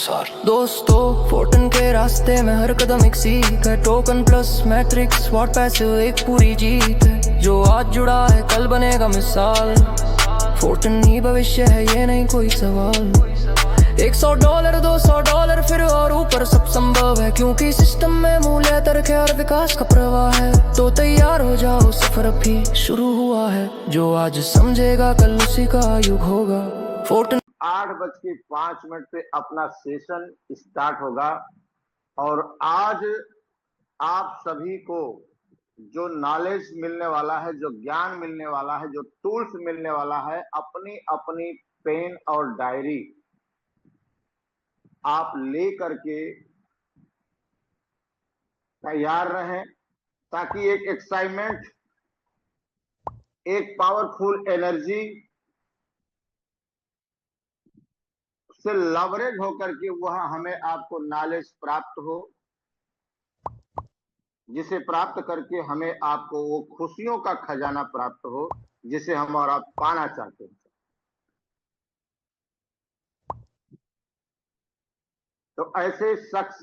दोस्तों फोर्टन के रास्ते में हर कदम एक सीख है। Token plus matrix what passive एक पूरी जीत है। जो आज जुड़ा है कल बनेगा मिसाल। फोर्टन ही भविष्य है ये नहीं कोई सवाल। $100 $200 फिर और ऊपर सब संभव है, क्योंकि सिस्टम में मूल्य तर्क और विकास का प्रवाह है। तो तैयार हो जाओ सफर अभी शुरू हुआ है। जो आज समझेगा कल उसी का युग होगा। फोर्टन 8:05 पे अपना सेशन स्टार्ट होगा और आज आप सभी को जो नॉलेज मिलने वाला है, जो ज्ञान मिलने वाला है, जो टूल्स मिलने वाला है, अपनी अपनी पेन और डायरी आप ले करके तैयार रहें, ताकि एक एक्साइटमेंट, एक पावरफुल एनर्जी से लवरेज होकर के वह हमें आपको नॉलेज प्राप्त हो, जिसे प्राप्त करके हमें आपको वो खुशियों का खजाना प्राप्त हो जिसे हम और आप पाना चाहते हैं। तो ऐसे शख्स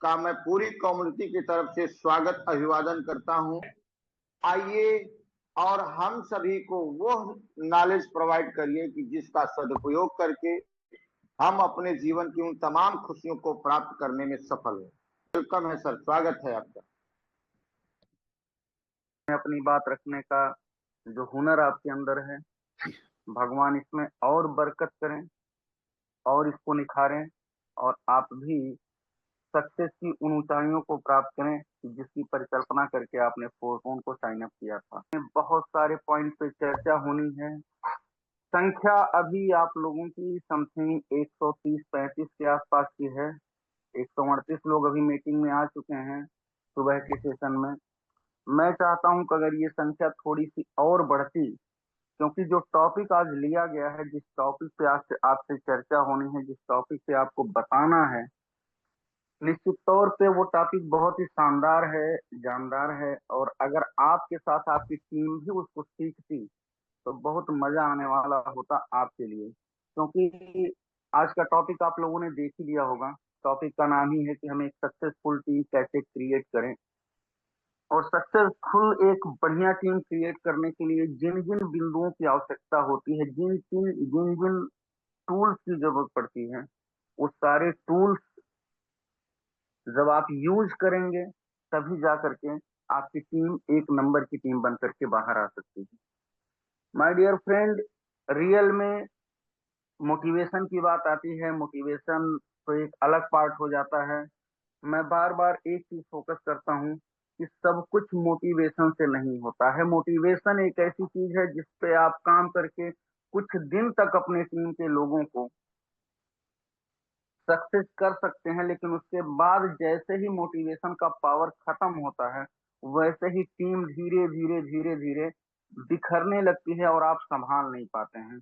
का मैं पूरी कम्युनिटी की तरफ से स्वागत अभिवादन करता हूं। आइए और हम सभी को वो नॉलेज प्रोवाइड करिए कि जिसका सदुपयोग करके हम अपने जीवन की उन तमाम खुशियों को प्राप्त करने में सफल हो। वेलकम है सर, स्वागत है आपका। अपनी बात रखने का जो हुनर आपके अंदर है, भगवान इसमें और बरकत करें और इसको निखारें, और आप भी सक्सेस की उन ऊंचाइयों को प्राप्त करें जिसकी परिकल्पना करके आपने फोरटून को साइन अप किया था। बहुत सारे पॉइंट पे चर्चा होनी है। संख्या अभी आप लोगों की समथिंग 130-135 के आसपास की है। 138 लोग अभी मीटिंग में आ चुके हैं सुबह के सेशन में। मैं चाहता हूं कि अगर ये संख्या थोड़ी सी और बढ़ती, क्योंकि जो टॉपिक आज लिया गया है, जिस टॉपिक पे आज आपसे चर्चा होनी है, जिस टॉपिक पे आपको बताना है, निश्चित तौर पे वो टॉपिक बहुत ही शानदार है, जानदार है। और अगर आपके साथ आपकी टीम भी उसको सीखती तो बहुत मजा आने वाला होता आपके लिए। क्योंकि आज का टॉपिक आप लोगों ने देख ही लिया होगा। टॉपिक का नाम ही है कि हम एक सक्सेसफुल टीम कैसे क्रिएट करें। और सक्सेसफुल एक बढ़िया टीम क्रिएट करने के लिए जिन जिन बिंदुओं की आवश्यकता होती है, जिन जिन जिन टूल्स की जरूरत पड़ती है, वो सारे टूल्स जब आप यूज करेंगे तभी जा करके आपकी टीम एक नंबर की टीम बन करके बाहर आ सकती है। माय डियर फ्रेंड, रियल में मोटिवेशन की बात आती है, मोटिवेशन तो एक अलग पार्ट हो जाता है। मैं बार बार एक चीज फोकस करता हूँ कि सब कुछ मोटिवेशन से नहीं होता है। मोटिवेशन एक ऐसी चीज है जिस पे आप काम करके कुछ दिन तक अपने टीम के लोगों को सक्सेस कर सकते हैं, लेकिन उसके बाद जैसे ही मोटिवेशन का पावर खत्म होता है, वैसे ही टीम धीरे धीरे धीरे धीरे बिखरने लगती है और आप संभाल नहीं पाते हैं।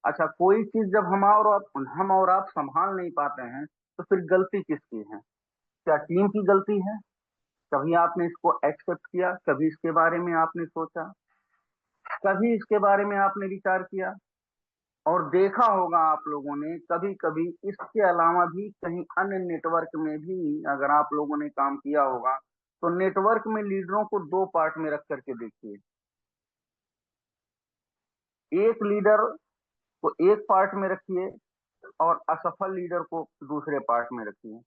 अच्छा, कोई चीज जब हम और आप संभाल नहीं पाते हैं तो फिर गलती किसकी है? क्या टीम की गलती है? कभी आपने इसको एक्सेप्ट किया? कभी इसके बारे में आपने सोचा? कभी इसके बारे में आपने विचार किया? और देखा होगा आप लोगों ने कभी कभी इसके अलावा भी कहीं अन्य नेटवर्क में भी अगर आप लोगों ने काम किया होगा, तो नेटवर्क में लीडरों को दो पार्ट में रख करके देखिए। एक लीडर को एक पार्ट में रखिए और असफल लीडर को दूसरे पार्ट में रखिए।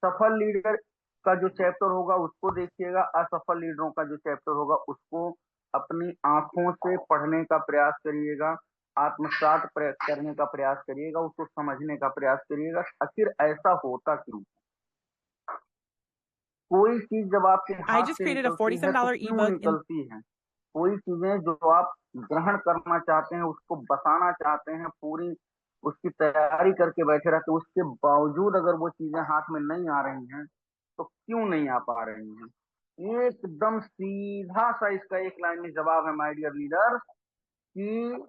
सफल लीडर का जो चैप्टर होगा उसको देखिएगा, असफल लीडरों का जो चैप्टर होगा उसको अपनी आंखों से पढ़ने का प्रयास करिएगा, आत्मसात करने का प्रयास करिएगा, उसको समझने का प्रयास करिएगा। आखिर ऐसा होता क्यों? कोई चीज जब आपके हाथ से निकलती है तो क्यों निकलती है? कोई चीजें जो आप ग्रहण करना चाहते हैं, उसको बताना चाहते हैं, पूरी उसकी तैयारी करके बैठे रहते हैं, उसके बावजूद अगर वो चीजें हाथ में नहीं आ रही हैं तो क्यों नहीं आ पा रही हैं? एकदम सीधा सा इसका एक लाइन में जवाब है माय डियर लीडर, कि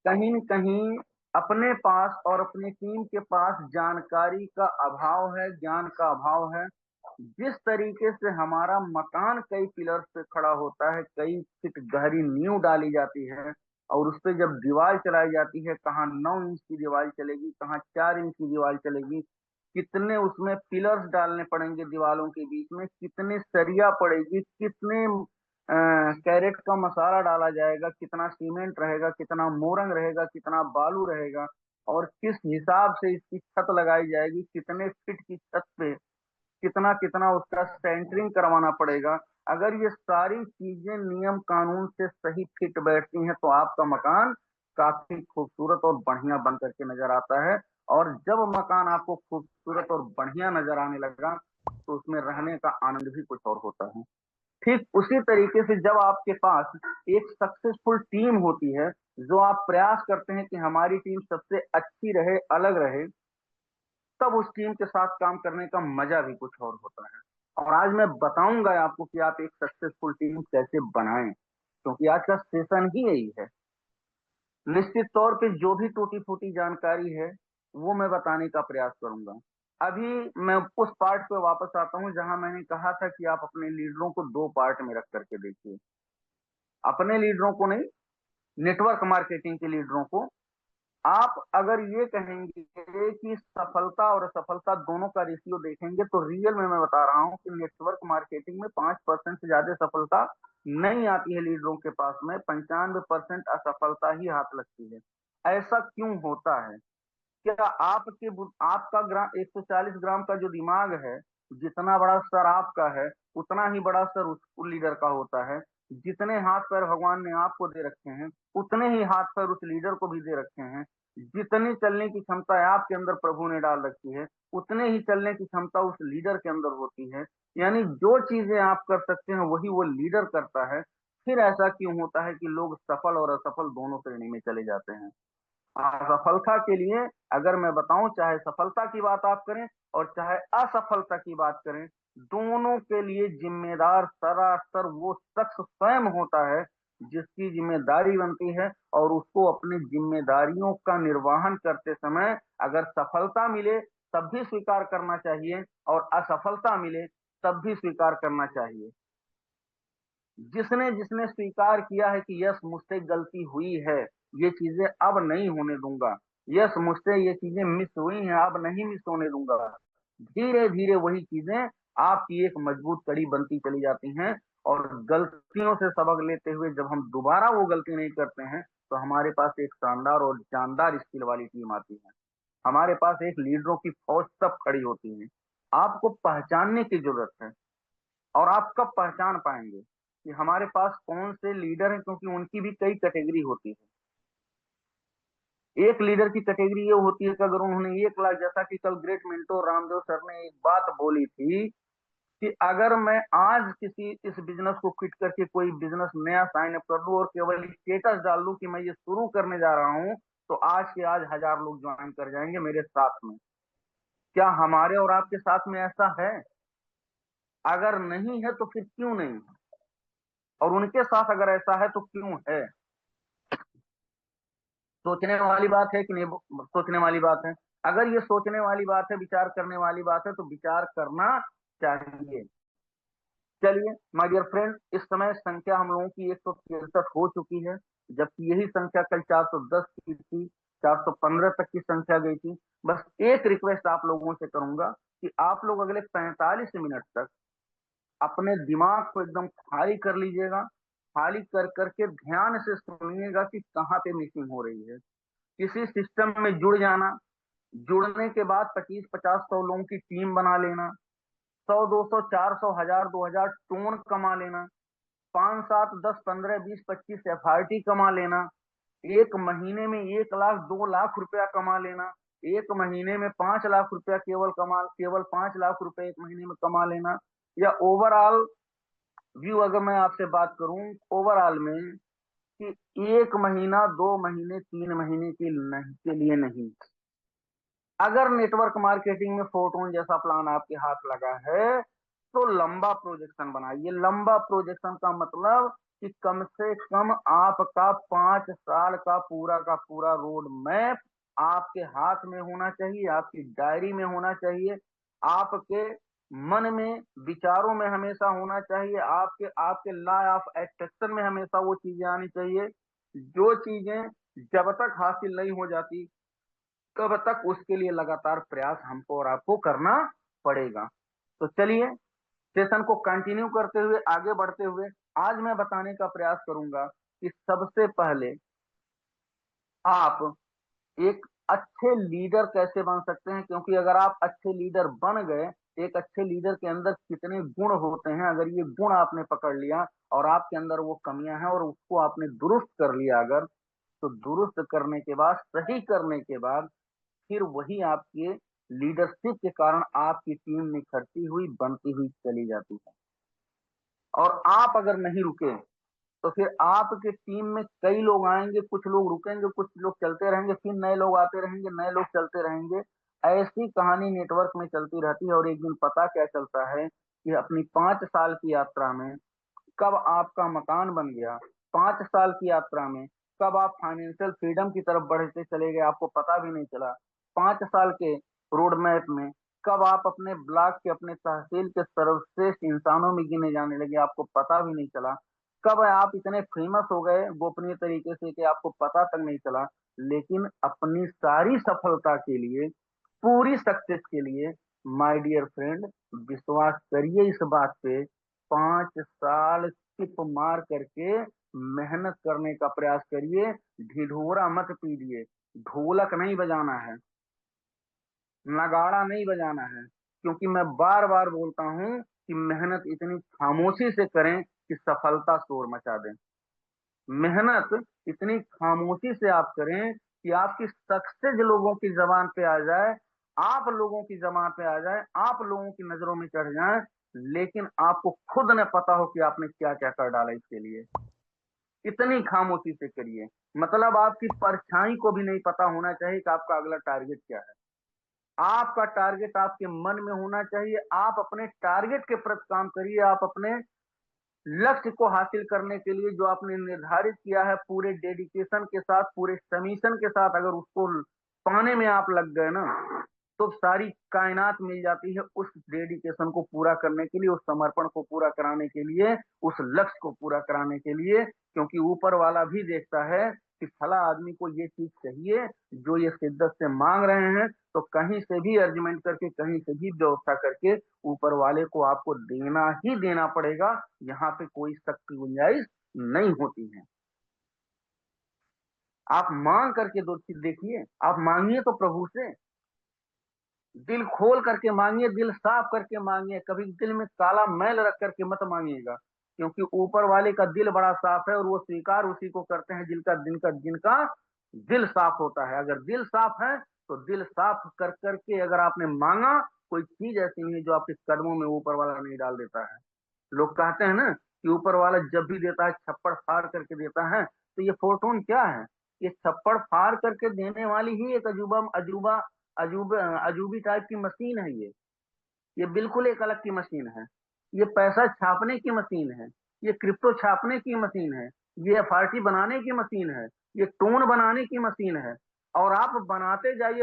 कहीं न कहीं अपने पास और अपनी टीम के पास जानकारी का अभाव है, ज्ञान का अभाव है। जिस तरीके से हमारा मकान कई पिलर्स पे खड़ा होता है, कई फीट गहरी नींव डाली जाती है और उस पे जब दीवार चलाई जाती है, कहाँ 9 इंच की दीवार चलेगी, कहाँ 4 इंच की दीवार चलेगी, कितने उसमें पिलर्स डालने पड़ेंगे दीवारों के बीच में, कितने सरिया पड़ेगी, कितने कैरेट का मसाला डाला जाएगा, कितना सीमेंट रहेगा, कितना मोरंग रहेगा, कितना बालू रहेगा, और किस हिसाब से इसकी छत लगाई जाएगी, कितने फीट की छत पे कितना कितना उसका सेंटरिंग करवाना पड़ेगा। अगर ये सारी चीजें नियम कानून से सही फिट बैठती हैं तो आपका मकान काफी खूबसूरत और बढ़िया बन करके नजर आता है। और जब मकान आपको खूबसूरत और बढ़िया नजर आने लगा तो उसमें रहने का आनंद भी कुछ और होता है। ठीक उसी तरीके से जब आपके पास एक सक्सेसफुल टीम होती है, जो आप प्रयास करते हैं कि हमारी टीम सबसे अच्छी रहे, अलग रहे, तब उस टीम के साथ काम करने का मजा भी कुछ और होता है। और आज मैं बताऊंगा आपको कि आप एक सक्सेसफुल टीम कैसे बनाएं, क्योंकि आज का सेशन ही यही है। निश्चित तौर पे जो भी टूटी फूटी जानकारी है वो मैं बताने का प्रयास करूंगा। अभी मैं उस पार्ट पे वापस आता हूं जहां मैंने कहा था कि आप अपने लीडरों को 2 पार्ट में रख करके देखिए। अपने लीडरों को नहीं, नेटवर्क मार्केटिंग के लीडरों को। आप अगर ये कहेंगे कि सफलता और असफलता दोनों का रेशियो देखेंगे तो रियल में मैं बता रहा हूं कि नेटवर्क मार्केटिंग में 5% से ज्यादा सफलता नहीं आती है लीडरों के पास में, 95% असफलता ही हाथ लगती है। ऐसा क्यों होता है? क्या आपका ग्राम 140 ग्राम का जो दिमाग है, जितना बड़ा सर आपका है उतना ही बड़ा सर उस लीडर का होता है। जितने हाथ पैर भगवान ने आपको दे रखे हैं उतने ही हाथ पैर उस लीडर को भी दे रखे हैं। जितनी चलने की क्षमता आपके अंदर प्रभु ने डाल रखी है उतने ही चलने की क्षमता उस लीडर के अंदर होती है। यानी जो चीजें आप कर सकते हैं वही वो लीडर करता है। फिर ऐसा क्यों होता है कि लोग सफल और असफल दोनों श्रेणी में चले जाते हैं? असफलता के लिए अगर मैं बताऊं, चाहे सफलता की बात आप करें और चाहे असफलता की बात करें, दोनों के लिए जिम्मेदार सरासर वो शख्स स्वयं होता है जिसकी जिम्मेदारी बनती है। और उसको अपनी जिम्मेदारियों का निर्वहन करते समय अगर सफलता मिले तब भी स्वीकार करना चाहिए और असफलता मिले तब भी स्वीकार करना चाहिए। जिसने जिसने स्वीकार किया है कि यस मुझसे गलती हुई है, ये चीजें अब नहीं होने दूंगा, यस मुझसे ये चीजें मिस हुई हैं अब नहीं मिस होने दूंगा, धीरे धीरे वही चीजें आपकी एक मजबूत कड़ी बनती चली जाती हैं। और गलतियों से सबक लेते हुए जब हम दोबारा वो गलती नहीं करते हैं तो हमारे पास एक शानदार और जानदार स्किल वाली टीम आती है। हमारे पास एक लीडरों की फौज तब खड़ी होती है। आपको पहचानने की जरूरत है। और आप कब पहचान पाएंगे कि हमारे पास कौन से लीडर हैं? क्योंकि उनकी भी कई कैटेगरी होती है। एक लीडर की कैटेगरी ये होती है कि अगर उन्होंने 1 लाख, जैसा कि कल ग्रेट मेंटोर रामदेव सर ने एक बात बोली थी कि अगर मैं आज किसी इस बिजनेस को क्विट करके कोई बिजनेस नया साइन अप कर दूं और केवल स्टेटस डाल दूं कि मैं ये शुरू करने जा रहा हूं, तो आज के आज 1000 लोग ज्वाइन कर जाएंगे मेरे साथ में। क्या हमारे और आपके साथ में ऐसा है? अगर नहीं है तो फिर क्यों नहीं है? और उनके साथ अगर ऐसा है तो क्यों है? सोचने वाली बात है कि नहीं? सोचने वाली बात है। अगर ये सोचने वाली बात है, विचार करने वाली बात है, तो विचार करना चाहिए। चलिए माय डियर फ्रेंड, इस समय संख्या हम लोगों की 163 हो चुकी है, जबकि यही संख्या कल 410 की थी, 415 तक की संख्या गई थी। बस एक रिक्वेस्ट आप लोगों से करूंगा कि आप लोग अगले 45 मिनट तक अपने दिमाग को एकदम खाली कर लीजिएगा। खाली कर करके ध्यान से सुनिएगा कि कहाँ पे मिसिंग हो रही है। किसी सिस्टम में जुड़ जाना, जुड़ने के बाद 25-50-100 लोगों की टीम बना लेना, 100-200-400 1000-2000 टोन कमा लेना, 5-7-10-15-20-25 एफआरटी कमा लेना, एक महीने में 1 लाख 2 लाख रुपया कमा लेना, एक महीने में 5 लाख रुपया केवल 5 लाख रुपए एक महीने में कमा लेना, या ओवरऑल व्यू अगर मैं आपसे बात करूं ओवरऑल में कि 1 महीना 2 महीने 3 महीने के लिए नहीं। अगर नेटवर्क मार्केटिंग में फोटोन जैसा प्लान आपके हाथ लगा है तो लंबा प्रोजेक्शन बनाइए। लंबा प्रोजेक्शन का मतलब कि कम से कम आपका 5 साल का पूरा रोड मैप आपके हाथ में होना चाहिए, आपकी डायरी में होना चाहिए, आपके मन में विचारों में हमेशा होना चाहिए, आपके आपके लॉ ऑफ अट्रैक्शन में हमेशा वो चीजें आनी चाहिए जो चीजें जब तक हासिल नहीं हो जाती तब तक उसके लिए लगातार प्रयास हमको और आपको करना पड़ेगा। तो चलिए सेशन को कंटिन्यू करते हुए आगे बढ़ते हुए आज मैं बताने का प्रयास करूंगा कि सबसे पहले आप एक अच्छे लीडर कैसे बन सकते हैं, क्योंकि अगर आप अच्छे लीडर बन गए, एक अच्छे लीडर के अंदर कितने गुण होते हैं, अगर ये गुण आपने पकड़ लिया और आपके अंदर वो कमियां हैं और उसको आपने दुरुस्त कर लिया, अगर तो दुरुस्त करने के बाद, सही करने के बाद, फिर वही आपके लीडरशिप के कारण आपकी टीम निखरती हुई बनती हुई चली जाती है। और आप अगर नहीं रुके तो फिर आपके टीम में कई लोग आएंगे, कुछ लोग रुकेंगे, कुछ लोग चलते रहेंगे, फिर नए लोग आते रहेंगे, नए लोग चलते रहेंगे। ऐसी कहानी नेटवर्क में चलती रहती है और एक दिन पता क्या चलता है कि अपनी 5 साल की यात्रा में कब आपका मकान बन गया, 5 साल की यात्रा में कब आप फाइनेंशियल फ्रीडम की तरफ बढ़ते चले गए, आपको पता भी नहीं चला। 5 साल के रोड मैप में कब आप अपने ब्लॉक के, अपने तहसील के सर्वश्रेष्ठ इंसानों में गिने जाने लगे, आपको पता भी नहीं चला। कब आप इतने फेमस हो गए गोपनीय तरीके से कि आपको पता तक नहीं चला। लेकिन अपनी सारी सफलता के लिए, पूरी सक्सेस के लिए, माय डियर फ्रेंड, विश्वास करिए इस बात पे, 5 साल टिप मार करके मेहनत करने का प्रयास करिए। ढिढोरा मत पीजिए, ढोलक नहीं बजाना है, नगाड़ा नहीं बजाना है, क्योंकि मैं बार बार बोलता हूं कि मेहनत इतनी खामोशी से करें कि सफलता शोर मचा दे। मेहनत इतनी खामोशी से आप करें कि आपकी सक्सेस लोगों की जबान पे आ जाए, आप लोगों की जबान पे आ जाए, आप लोगों की नजरों में चढ़ जाए, लेकिन आपको खुद न पता हो कि आपने क्या क्या कर डाला इसके लिए। इतनी खामोशी से करिए, मतलब आपकी परछाई को भी नहीं पता होना चाहिए कि आपका अगला टारगेट क्या है। आपका टारगेट आपके मन में होना चाहिए। आप अपने टारगेट के प्रति काम करिए। आप अपने लक्ष्य को हासिल करने के लिए जो आपने निर्धारित किया है, पूरे डेडिकेशन के साथ, पूरे सबमिशन के साथ अगर उसको पाने में आप लग गए ना, तो सारी कायनात मिल जाती है उस डेडिकेशन को पूरा करने के लिए, उस समर्पण को पूरा कराने के लिए, उस लक्ष्य को पूरा कराने के लिए। क्योंकि ऊपर वाला भी देखता है कि फला आदमी को ये चीज चाहिए जो ये शिद्दत से मांग रहे हैं, तो कहीं से भी अर्जुमेंट करके, कहीं से भी व्यवस्था करके ऊपर वाले को आपको देना ही देना पड़ेगा। यहाँ पे कोई शक की गुंजाइश नहीं होती है। आप मांग करके देखिए, आप मांगिए तो प्रभु से, दिल खोल करके मांगिए, दिल साफ करके मांगिए, कभी दिल में काला मैल रख करके मत मांगिएगा, क्योंकि ऊपर वाले का दिल बड़ा साफ है और वो स्वीकार उसी को करते हैं जिनका दिल साफ होता है। अगर दिल साफ है तो दिल साफ कर करके अगर आपने मांगा, कोई चीज ऐसी नहीं है जो आपके कदमों में ऊपर वाला नहीं डाल देता है। लोग कहते हैं ना कि ऊपर वाला जब भी देता है छप्पड़ फाड़ करके देता है, तो ये फोर्टून क्या है? ये छप्पड़ फाड़ करके देने वाली ही एक अजूबा अजूबा अजूबे अजूबी टाइप की मशीन है। ये बिल्कुल एक अलग की मशीन है। ये पैसा छापने की मशीन है, ये क्रिप्टो छापने की मशीन है, ये एफआरटी बनाने की मशीन है, ये टोन बनाने की मशीन है। और आप बनाते जाइए,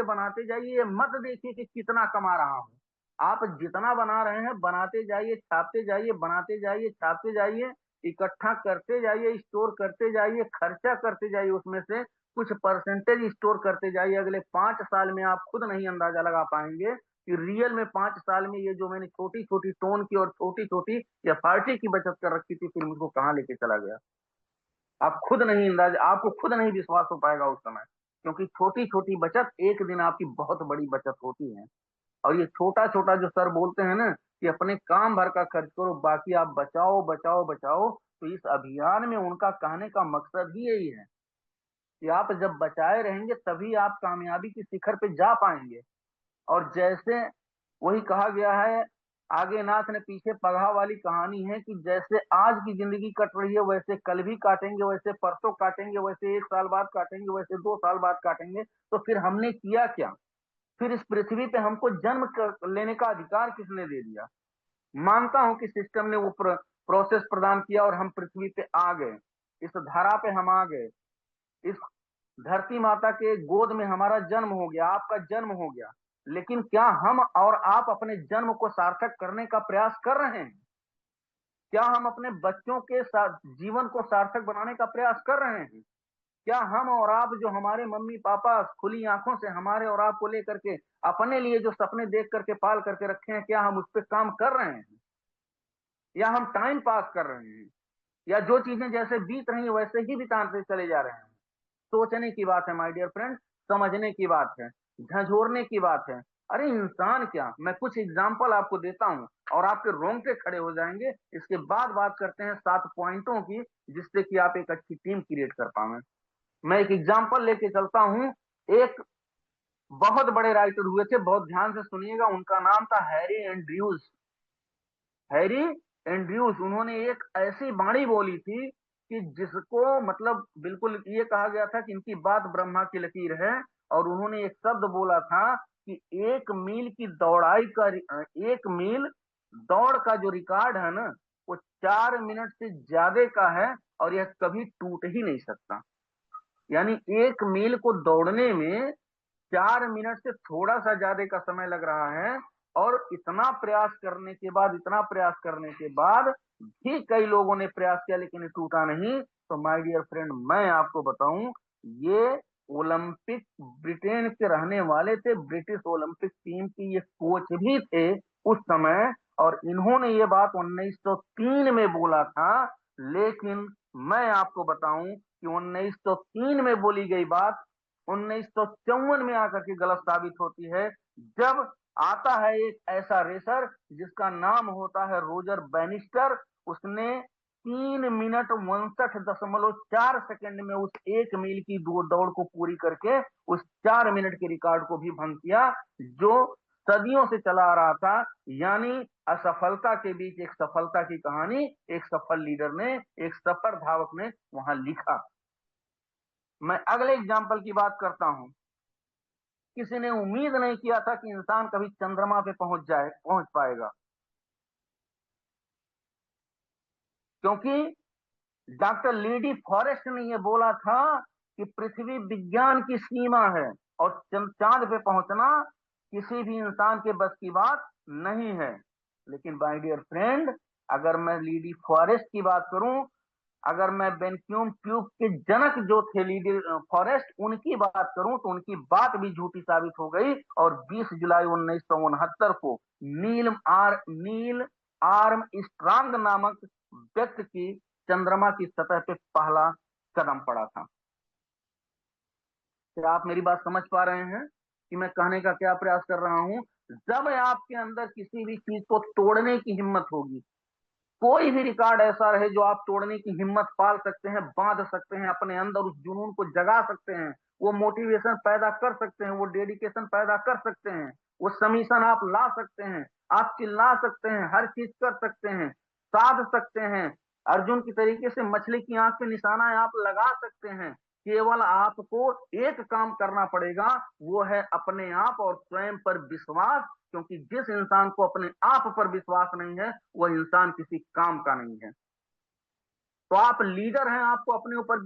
ये मत देखिए कि कितना कमा रहा हूं। आप जितना बना रहे हैं बनाते जाइए, छापते जाइए, बनाते जाइए, छापते जाइए, इकट्ठा करते जाइए, स्टोर करते जाइए, खर्चा करते जाइए, उसमें से कुछ परसेंटेज स्टोर करते जाइए। अगले 5 साल में आप खुद नहीं अंदाजा लगा पाएंगे कि रियल में 5 साल में ये जो मैंने छोटी छोटी टोन की और छोटी छोटी या पार्टी की बचत कर रखी थी, फिर मुझको कहाँ लेके चला गया। आप खुद नहीं अंदाजा, आपको खुद नहीं विश्वास हो पाएगा उस समय, क्योंकि छोटी छोटी बचत एक दिन आपकी बहुत बड़ी बचत होती है। और ये छोटा छोटा जो सर बोलते हैं ना कि अपने काम भर का खर्च करो, बाकी आप बचाओ बचाओ बचाओ, तो इस अभियान में उनका कहने का मकसद ही यही है कि आप जब बचाए रहेंगे तभी आप कामयाबी की शिखर पे जा पाएंगे। और जैसे वही कहा गया है, आगे नाथ ने पीछे पढ़ा वाली कहानी है कि जैसे आज की जिंदगी कट रही है, वैसे कल भी काटेंगे, वैसे परसों काटेंगे, वैसे 1 साल बाद काटेंगे, वैसे 2 साल बाद काटेंगे। तो फिर हमने किया क्या? फिर इस पृथ्वी पे हमको लेने का अधिकार किसने दे दिया? मानता हूं कि सिस्टम ने वो प्रोसेस प्रदान किया और हम पृथ्वी पे आ गए, इस धरा पे हम आ गए, इस धरती माता के गोद में हमारा जन्म हो गया, आपका जन्म हो गया। लेकिन क्या हम और आप अपने जन्म को सार्थक करने का प्रयास कर रहे हैं? क्या हम अपने बच्चों के साथ जीवन को सार्थक बनाने का प्रयास कर रहे हैं? क्या हम और आप, जो हमारे मम्मी पापा खुली आंखों से हमारे और आपको लेकर के अपने लिए जो सपने देख करके पाल करके रखे हैं, क्या हम उस पर काम कर रहे हैं, या हम टाइम पास कर रहे हैं, या जो चीजें जैसे बीत रही हैं वैसे ही बिताते चले जा रहे हैं? सोचने की बात है माय डियर फ्रेंड, समझने की बात है, झंझोरने की बात है। अरे इंसान क्या, मैं कुछ एग्जाम्पल आपको देता हूं और आपके रोंगटे खड़े हो जाएंगे। इसके बाद बात करते हैं 7 पॉइंटों की, जिससे कि आप एक अच्छी टीम क्रिएट कर पाए। मैं एक एग्जाम्पल लेके चलता हूं। एक बहुत बड़े राइटर हुए थे, बहुत ध्यान से सुनिएगा, उनका नाम था हैरी एंड्रयूज। हैरी एंड्रयूज, उन्होंने एक ऐसी वाणी बोली थी कि जिसको मतलब बिल्कुल ये कहा गया था कि इनकी बात ब्रह्मा की लकीर है। और उन्होंने एक शब्द बोला था कि 1 मील की दौड़ाई का 1 मील दौड़ का जो रिकॉर्ड है ना, वो 4 मिनट से ज्यादा का है, और यह कभी टूट ही नहीं सकता। यानी 1 मील को दौड़ने में 4 मिनट से थोड़ा सा ज्यादा का समय लग रहा है, और इतना प्रयास करने के बाद, इतना प्रयास करने के बाद भी कई लोगों ने प्रयास किया लेकिन टूटा नहीं। तो माय डियर फ्रेंड, मैं आपको बताऊं, ये ओलंपिक ब्रिटेन के रहने वाले थे, ब्रिटिश ओलंपिक टीम की ये कोच भी थे उस समय, और इन्होंने ये बात 1903 में बोला था। लेकिन मैं आपको बताऊं कि 1903 में बोली गई बात 1954 में आकर के गलत साबित होती है, जब आता है एक ऐसा रेसर जिसका नाम होता है रोजर बैनिस्टर। उसने 3 मिनट 59.4 सेकंड में उस 1 मील की दौड़ को पूरी करके उस 4 मिनट के रिकॉर्ड को भी भंग किया, जो सदियों से चला आ रहा था। यानी असफलता के बीच एक सफलता की कहानी एक सफल लीडर ने, एक सफल धावक ने वहां लिखा। मैं अगले एग्जाम्पल की बात करता हूं। किसी ने उम्मीद नहीं किया था कि इंसान कभी चंद्रमा पे पहुंच पाएगा, क्योंकि डॉक्टर लीडी फॉरेस्ट ने यह बोला था कि पृथ्वी विज्ञान की सीमा है, और चांद पे पहुंचना किसी भी इंसान के बस की बात नहीं है। लेकिन माय डियर फ्रेंड, अगर मैं लीडी फॉरेस्ट की बात करूं, अगर मैं वैक्यूम ट्यूब के जनक जो थे लीडी फॉरेस्ट, उनकी बात करूं, तो उनकी बात भी झूठी साबित हो गई। और 20 जुलाई 1969 को नील आर्म स्ट्रांग नामक व्यक्ति की चंद्रमा की सतह पे पहला कदम पड़ा था। क्या आप मेरी बात समझ पा रहे हैं कि मैं कहने का क्या प्रयास कर रहा हूं? जब आपके अंदर किसी भी चीज को तोड़ने की हिम्मत होगी, कोई भी रिकॉर्ड ऐसा रहे जो आप तोड़ने की हिम्मत पाल सकते हैं, बांध सकते हैं, अपने अंदर उस जुनून को जगा सकते हैं, वो मोटिवेशन पैदा कर सकते हैं, वो डेडिकेशन पैदा कर सकते हैं, वो समीशन आप ला सकते हैं, आप चिल्ला सकते हैं, हर चीज कर सकते हैं, साध सकते हैं, अर्जुन की तरीके से मछली की आंख पे निशाना आप लगा सकते हैं। केवल आपको एक काम करना पड़ेगा, वो है अपने आप और स्वयं पर विश्वास। क्योंकि जिस इंसान को अपने आप पर विश्वास नहीं है, वह इंसान किसी काम का नहीं है। तो आप लीडर हैं, आपको अपने ऊपर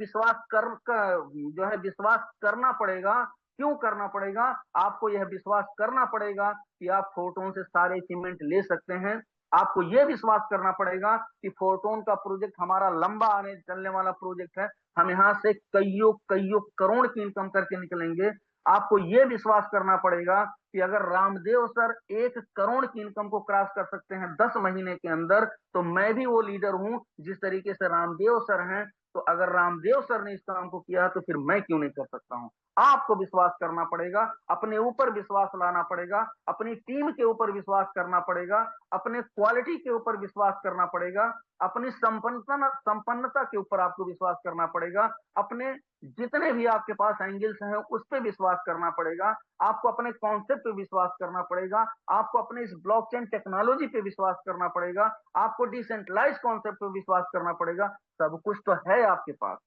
जो है विश्वास करना पड़ेगा। क्यों करना पड़ेगा? आपको यह विश्वास करना पड़ेगा कि आप फोटोन से सारे अचीवमेंट ले सकते हैं। आपको यह विश्वास करना पड़ेगा कि फोटोन का प्रोजेक्ट हमारा लंबा आने चलने वाला प्रोजेक्ट है, हम यहां से कईयों कईयों करोड़ की इनकम करके निकलेंगे। आपको यह विश्वास करना पड़ेगा कि अगर रामदेव सर 1 करोड़ की इनकम को क्रॉस कर सकते हैं 10 महीने के अंदर, तो मैं भी वो लीडर हूं जिस तरीके से रामदेव सर हैं। तो अगर रामदेव सर ने इस काम को किया तो फिर मैं क्यों नहीं कर सकता हूं? आपको विश्वास करना पड़ेगा, अपने ऊपर विश्वास लाना पड़ेगा, अपनी टीम के ऊपर विश्वास करना पड़ेगा, अपने क्वालिटी के ऊपर विश्वास करना पड़ेगा, अपनी संपन्नता के ऊपर आपको विश्वास करना पड़ेगा, अपने जितने भी आपके पास एंगल्स हैं उस पर विश्वास करना पड़ेगा, आपको अपने कॉन्सेप्ट पे विश्वास करना पड़ेगा, आपको अपने इस ब्लॉकचेन टेक्नोलॉजी पे विश्वास करना पड़ेगा, आपको डिसेंट्रलाइज कॉन्सेप्ट पे विश्वास करना पड़ेगा। सब कुछ तो है आपके पास,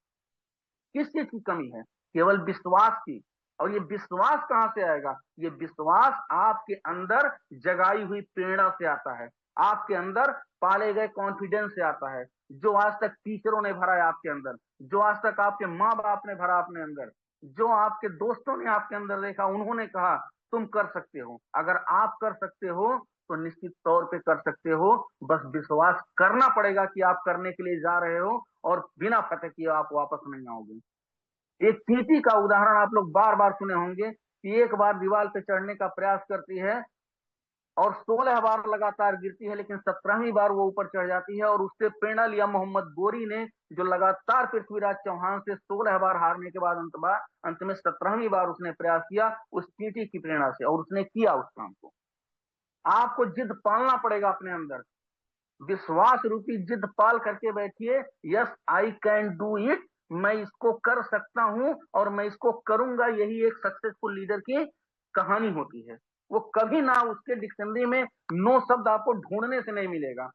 किस चीज की कमी है? केवल विश्वास की। और ये विश्वास कहां से आएगा? ये विश्वास आपके अंदर जगाई हुई प्रेरणा से आता है, आपके अंदर पाले गए कॉन्फिडेंस से आता है, जो आज तक टीचरों ने भरा है आपके अंदर, जो आज तक आपके माँ बाप ने भरा अपने अंदर, जो आपके दोस्तों ने आपके अंदर देखा, उन्होंने कहा तुम कर सकते हो। अगर आप कर सकते हो तो निश्चित तौर पे कर सकते हो, बस विश्वास करना पड़ेगा कि आप करने के लिए जा रहे हो, और बिना फतह किए आप वापस नहीं आओगे। एक चींटी का उदाहरण आप लोग बार बार सुने होंगे कि एक बार दीवार पे चढ़ने का प्रयास करती है और 16 बार लगातार गिरती है, लेकिन 17वीं बार वो ऊपर चढ़ जाती है। और उससे प्रेरणा लिया मोहम्मद गोरी ने, जो लगातार पृथ्वीराज चौहान से 16 बार हारने के बाद अंत में 17वीं बार उसने प्रयास किया उस चींटी की प्रेरणा से, और उसने किया उस काम को। आपको जिद पालना पड़ेगा अपने अंदर, विश्वास रूपी जिद पाल करके बैठिए। Yes I can do it, मैं इसको कर सकता हूं और मैं इसको करूंगा। यही एक सक्सेसफुल लीडर की कहानी होती है। वो कभी ना, उसके डिक्शनरी में नो शब्द आपको ढूंढने से नहीं मिलेगा।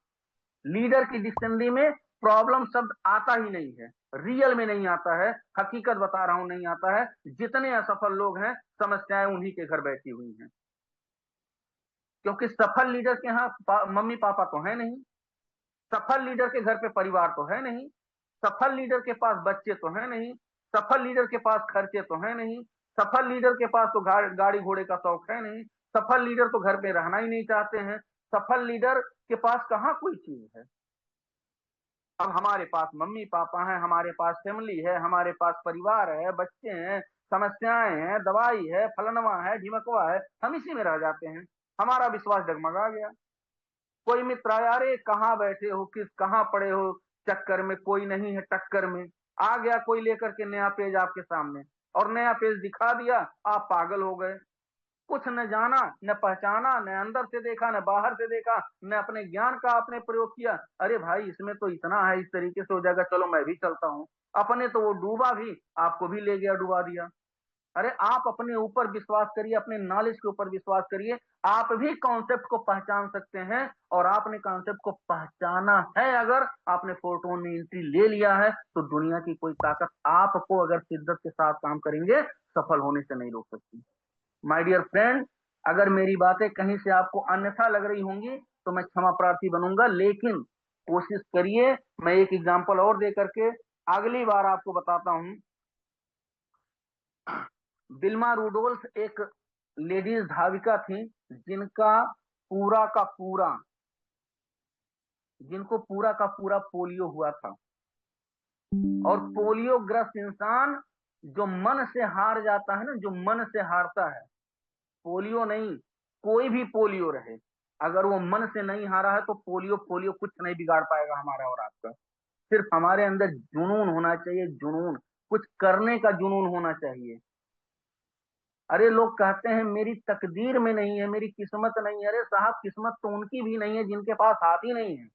लीडर की डिक्शनरी में प्रॉब्लम शब्द आता ही नहीं है, रियल में नहीं आता है। हकीकत बता रहा हूं, नहीं आता है। जितने असफल लोग हैं, समस्याएं उन्हीं के घर बैठी हुई हैं, क्योंकि सफल लीडर के यहाँ मम्मी पापा तो है नहीं, सफल लीडर के घर पे परिवार तो है नहीं, सफल लीडर के पास बच्चे तो है नहीं, सफल लीडर के पास खर्चे तो है नहीं, सफल लीडर के पास तो गाड़ी घोड़े का शौक है नहीं, सफल लीडर तो घर पे रहना ही नहीं चाहते हैं। सफल लीडर के पास कहाँ कोई चीज है। अब हमारे पास मम्मी पापा हैं, हमारे पास फैमिली है, हमारे पास परिवार है, बच्चे हैं, समस्याएं हैं, दवाई है, फलनवा है, ढिमकवा है, हम इसी में रह जाते हैं। हमारा विश्वास डगमगा गया। कोई मित्र आया, अरे कहाँ बैठे हो, कहाँ पड़े हो, चक्कर में कोई नहीं है, टक्कर में आ गया कोई लेकर के नया पेज आपके सामने, और नया पेज दिखा दिया, आप पागल हो गए। कुछ न जाना न पहचाना, न अंदर से देखा न बाहर से देखा, न अपने ज्ञान का आपने प्रयोग किया। अरे भाई इसमें तो इतना है, इस तरीके से हो जाएगा, चलो मैं भी चलता हूं। अपने तो वो डूबा भी, आपको भी ले गया, डुबा दिया। अरे आप अपने ऊपर विश्वास करिए, अपने नॉलेज के ऊपर विश्वास करिए। आप भी कॉन्सेप्ट को पहचान सकते हैं, और आपने कॉन्सेप्ट को पहचाना है, अगर आपने फोरटोन में एंट्री ले लिया है, तो दुनिया की कोई ताकत आपको अगर शिद्दत के साथ काम करेंगे, सफल होने से नहीं रोक सकती। माय डियर फ्रेंड, अगर मेरी बातें कहीं से आपको अन्यथा लग रही होंगी तो मैं क्षमा प्रार्थी बनूंगा, लेकिन कोशिश करिए। मैं एक एग्जांपल और दे करके अगली बार आपको बताता हूं। विल्मा रूडोल्फ एक लेडीज धाविका थी, पूरा का पूरा जिनको पूरा का पूरा पोलियो हुआ था। और पोलियो ग्रस्त इंसान जो मन से हार जाता है ना, जो मन से हारता है, पोलियो नहीं, कोई भी पोलियो रहे, अगर वो मन से नहीं हारा है तो पोलियो कुछ नहीं बिगाड़ पाएगा हमारा और आपका। सिर्फ हमारे अंदर जुनून होना चाहिए, जुनून, कुछ करने का जुनून होना चाहिए। अरे लोग कहते हैं मेरी तकदीर में नहीं है, मेरी किस्मत नहीं है। अरे साहब, किस्मत तो उनकी भी नहीं है जिनके पास हाथ ही नहीं है।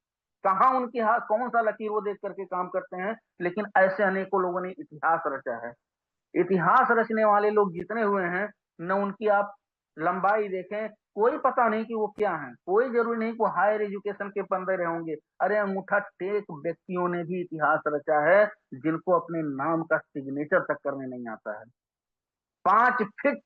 कहां उनके हाथ, कौन सा लकीर वो देख करके काम करते हैं। लेकिन ऐसे अनेकों लोगों ने इतिहास रचा है। इतिहास रचने वाले लोग जितने हुए हैं न, उनकी आप लंबाई देखें, कोई पता नहीं कि वो क्या है। कोई जरूरी नहीं कि वो हायर एजुकेशन के बंदे रहे होंगे। अरे अंगूठा टेक व्यक्तियों ने भी इतिहास रचा है, जिनको अपने नाम का सिग्नेचर तक करने नहीं आता है। 5 फीट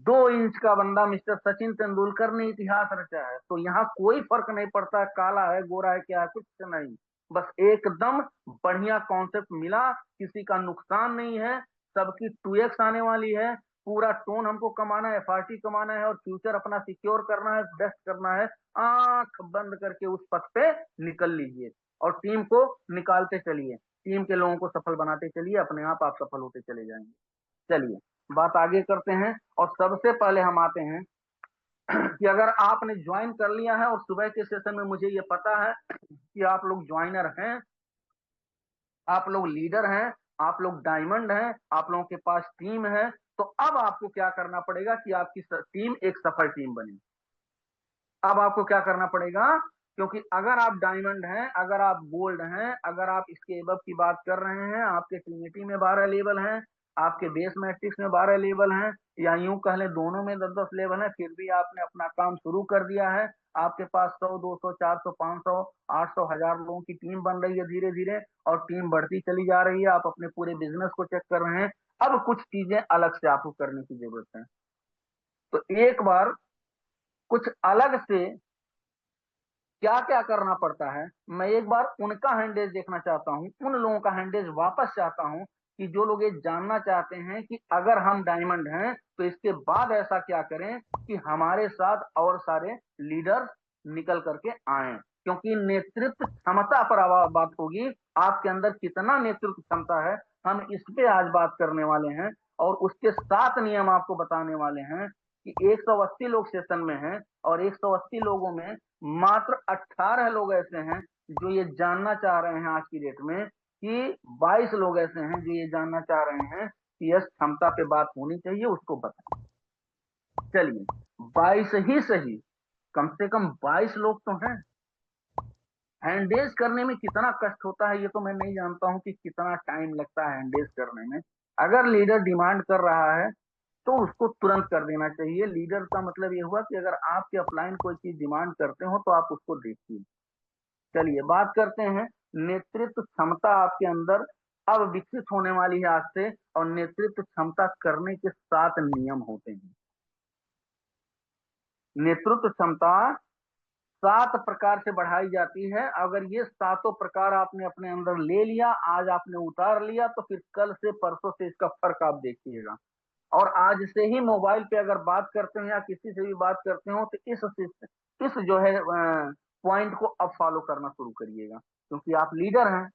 2 इंच का बंदा मिस्टर सचिन तेंदुलकर ने इतिहास रचा है। तो यहाँ कोई फर्क नहीं पड़ता काला है गोरा है क्या है, कुछ नहीं। बस एकदम बढ़िया कॉन्सेप्ट मिला, किसी का नुकसान नहीं है, सबकी 2x आने वाली है। पूरा टोन हमको कमाना है, FRT कमाना है, और फ्यूचर अपना सिक्योर करना है, बेस्ट करना है। आंख बंद करके उस पथ पे निकल लीजिए और टीम को निकालते चलिए, टीम के लोगों को सफल बनाते चलिए, अपने आप सफल होते चले जाएंगे। चलिए बात आगे करते हैं। और सबसे पहले हम आते हैं कि अगर आपने ज्वाइन कर लिया है, और सुबह के सेशन में मुझे ये पता है कि आप लोग ज्वाइनर हैं, आप लोग लीडर हैं, आप लोग डायमंड हैं, आप लोगों के पास टीम है, तो अब आपको क्या करना पड़ेगा कि आपकी टीम एक सफल टीम बने। अब आपको क्या करना पड़ेगा, क्योंकि अगर आप डायमंड हैं, अगर आप गोल्ड हैं, अगर आप इसके एबव की बात कर रहे हैं, आपके ट्रिनिटी में 12 लेवल हैं, आपके बेस मैट्रिक्स में 12 लेवल हैं, या यूं कह लें दोनों में 10-10 लेवल है, फिर भी आपने अपना काम शुरू कर दिया है, आपके पास 100, 200, 400, 500, 800, 1000 लोगों की टीम बन रही है धीरे धीरे, और टीम बढ़ती चली जा रही है। आप अपने पूरे बिजनेस को चेक कर रहे हैं। अब कुछ चीजें अलग से आपको करने की जरूरत है। तो एक बार कुछ अलग से क्या क्या करना पड़ता है, मैं एक बार उनका हैंडेज देखना चाहता हूं, उन लोगों का हैंडेज वापस चाहता हूं कि जो लोग ये जानना चाहते हैं कि अगर हम डायमंड हैं तो इसके बाद ऐसा क्या करें कि हमारे साथ और सारे लीडर्स निकल करके आए। क्योंकि नेतृत्व क्षमता पर बात होगी, आपके अंदर कितना नेतृत्व क्षमता है, हम इस पे आज बात करने वाले हैं और उसके 7 नियम आपको बताने वाले हैं कि 180 लोग सेशन में हैं और 180 लोगों में मात्र 18 लोग ऐसे हैं जो ये जानना चाह रहे हैं आज की डेट में, कि 22 लोग ऐसे हैं जो ये जानना चाह रहे हैं कि यस क्षमता पे बात होनी चाहिए, उसको बताएं। चलिए 22 ही सही, कम से कम 22 लोग तो हैं। हैंडेज करने में कितना कष्ट होता है ये तो मैं नहीं जानता हूं कि कितना टाइम लगता है हैंडेज करने में। अगर लीडर डिमांड कर रहा है तो उसको तुरंत कर देना चाहिए। लीडर का मतलब ये हुआ कि अगर आपके अपलाइन कोई चीज डिमांड करते हो तो आप उसको देखिए। चलिए बात करते हैं, नेतृत्व क्षमता आपके अंदर अब विकसित होने वाली है आज से, और नेतृत्व क्षमता करने के 7 नियम होते हैं। नेतृत्व क्षमता 7 प्रकार से बढ़ाई जाती है। अगर ये 7 प्रकार आपने अपने अंदर ले लिया, आज आपने उतार लिया, तो फिर कल से परसों से इसका फर्क आप देखिएगा। और आज से ही मोबाइल पे अगर बात करते हैं या किसी से भी बात करते हो तो इस जो है पॉइंट को अब फॉलो करना शुरू करिएगा, क्योंकि आप लीडर हैं।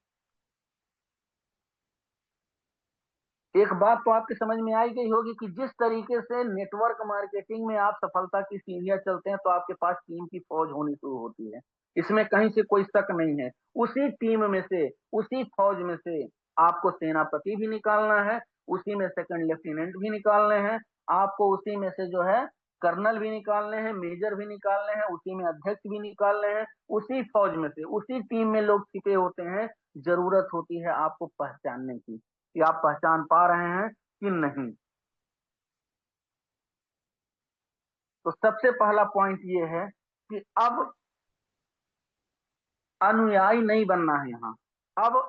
एक बात तो आपकी समझ में आई गई होगी कि जिस तरीके से नेटवर्क मार्केटिंग में आप सफलता की सीढ़ियां चलते हैं तो आपके पास टीम की फौज होनी शुरू होती है, इसमें कहीं से कोई शक नहीं है। उसी टीम में से, उसी फौज में से आपको सेनापति भी निकालना है, उसी में सेकंड लेफ्टिनेंट भी निकालने हैं, आपको उसी में से जो है कर्नल भी निकालने हैं, मेजर भी निकालने हैं, उसी में अध्यक्ष भी निकालने हैं। उसी फौज में से, उसी टीम में लोग छिपे होते हैं। जरूरत होती है आपको पहचानने की कि आप पहचान पा रहे हैं कि नहीं। तो सबसे पहला पॉइंट ये है कि अब अनुयायी नहीं बनना है, यहां अब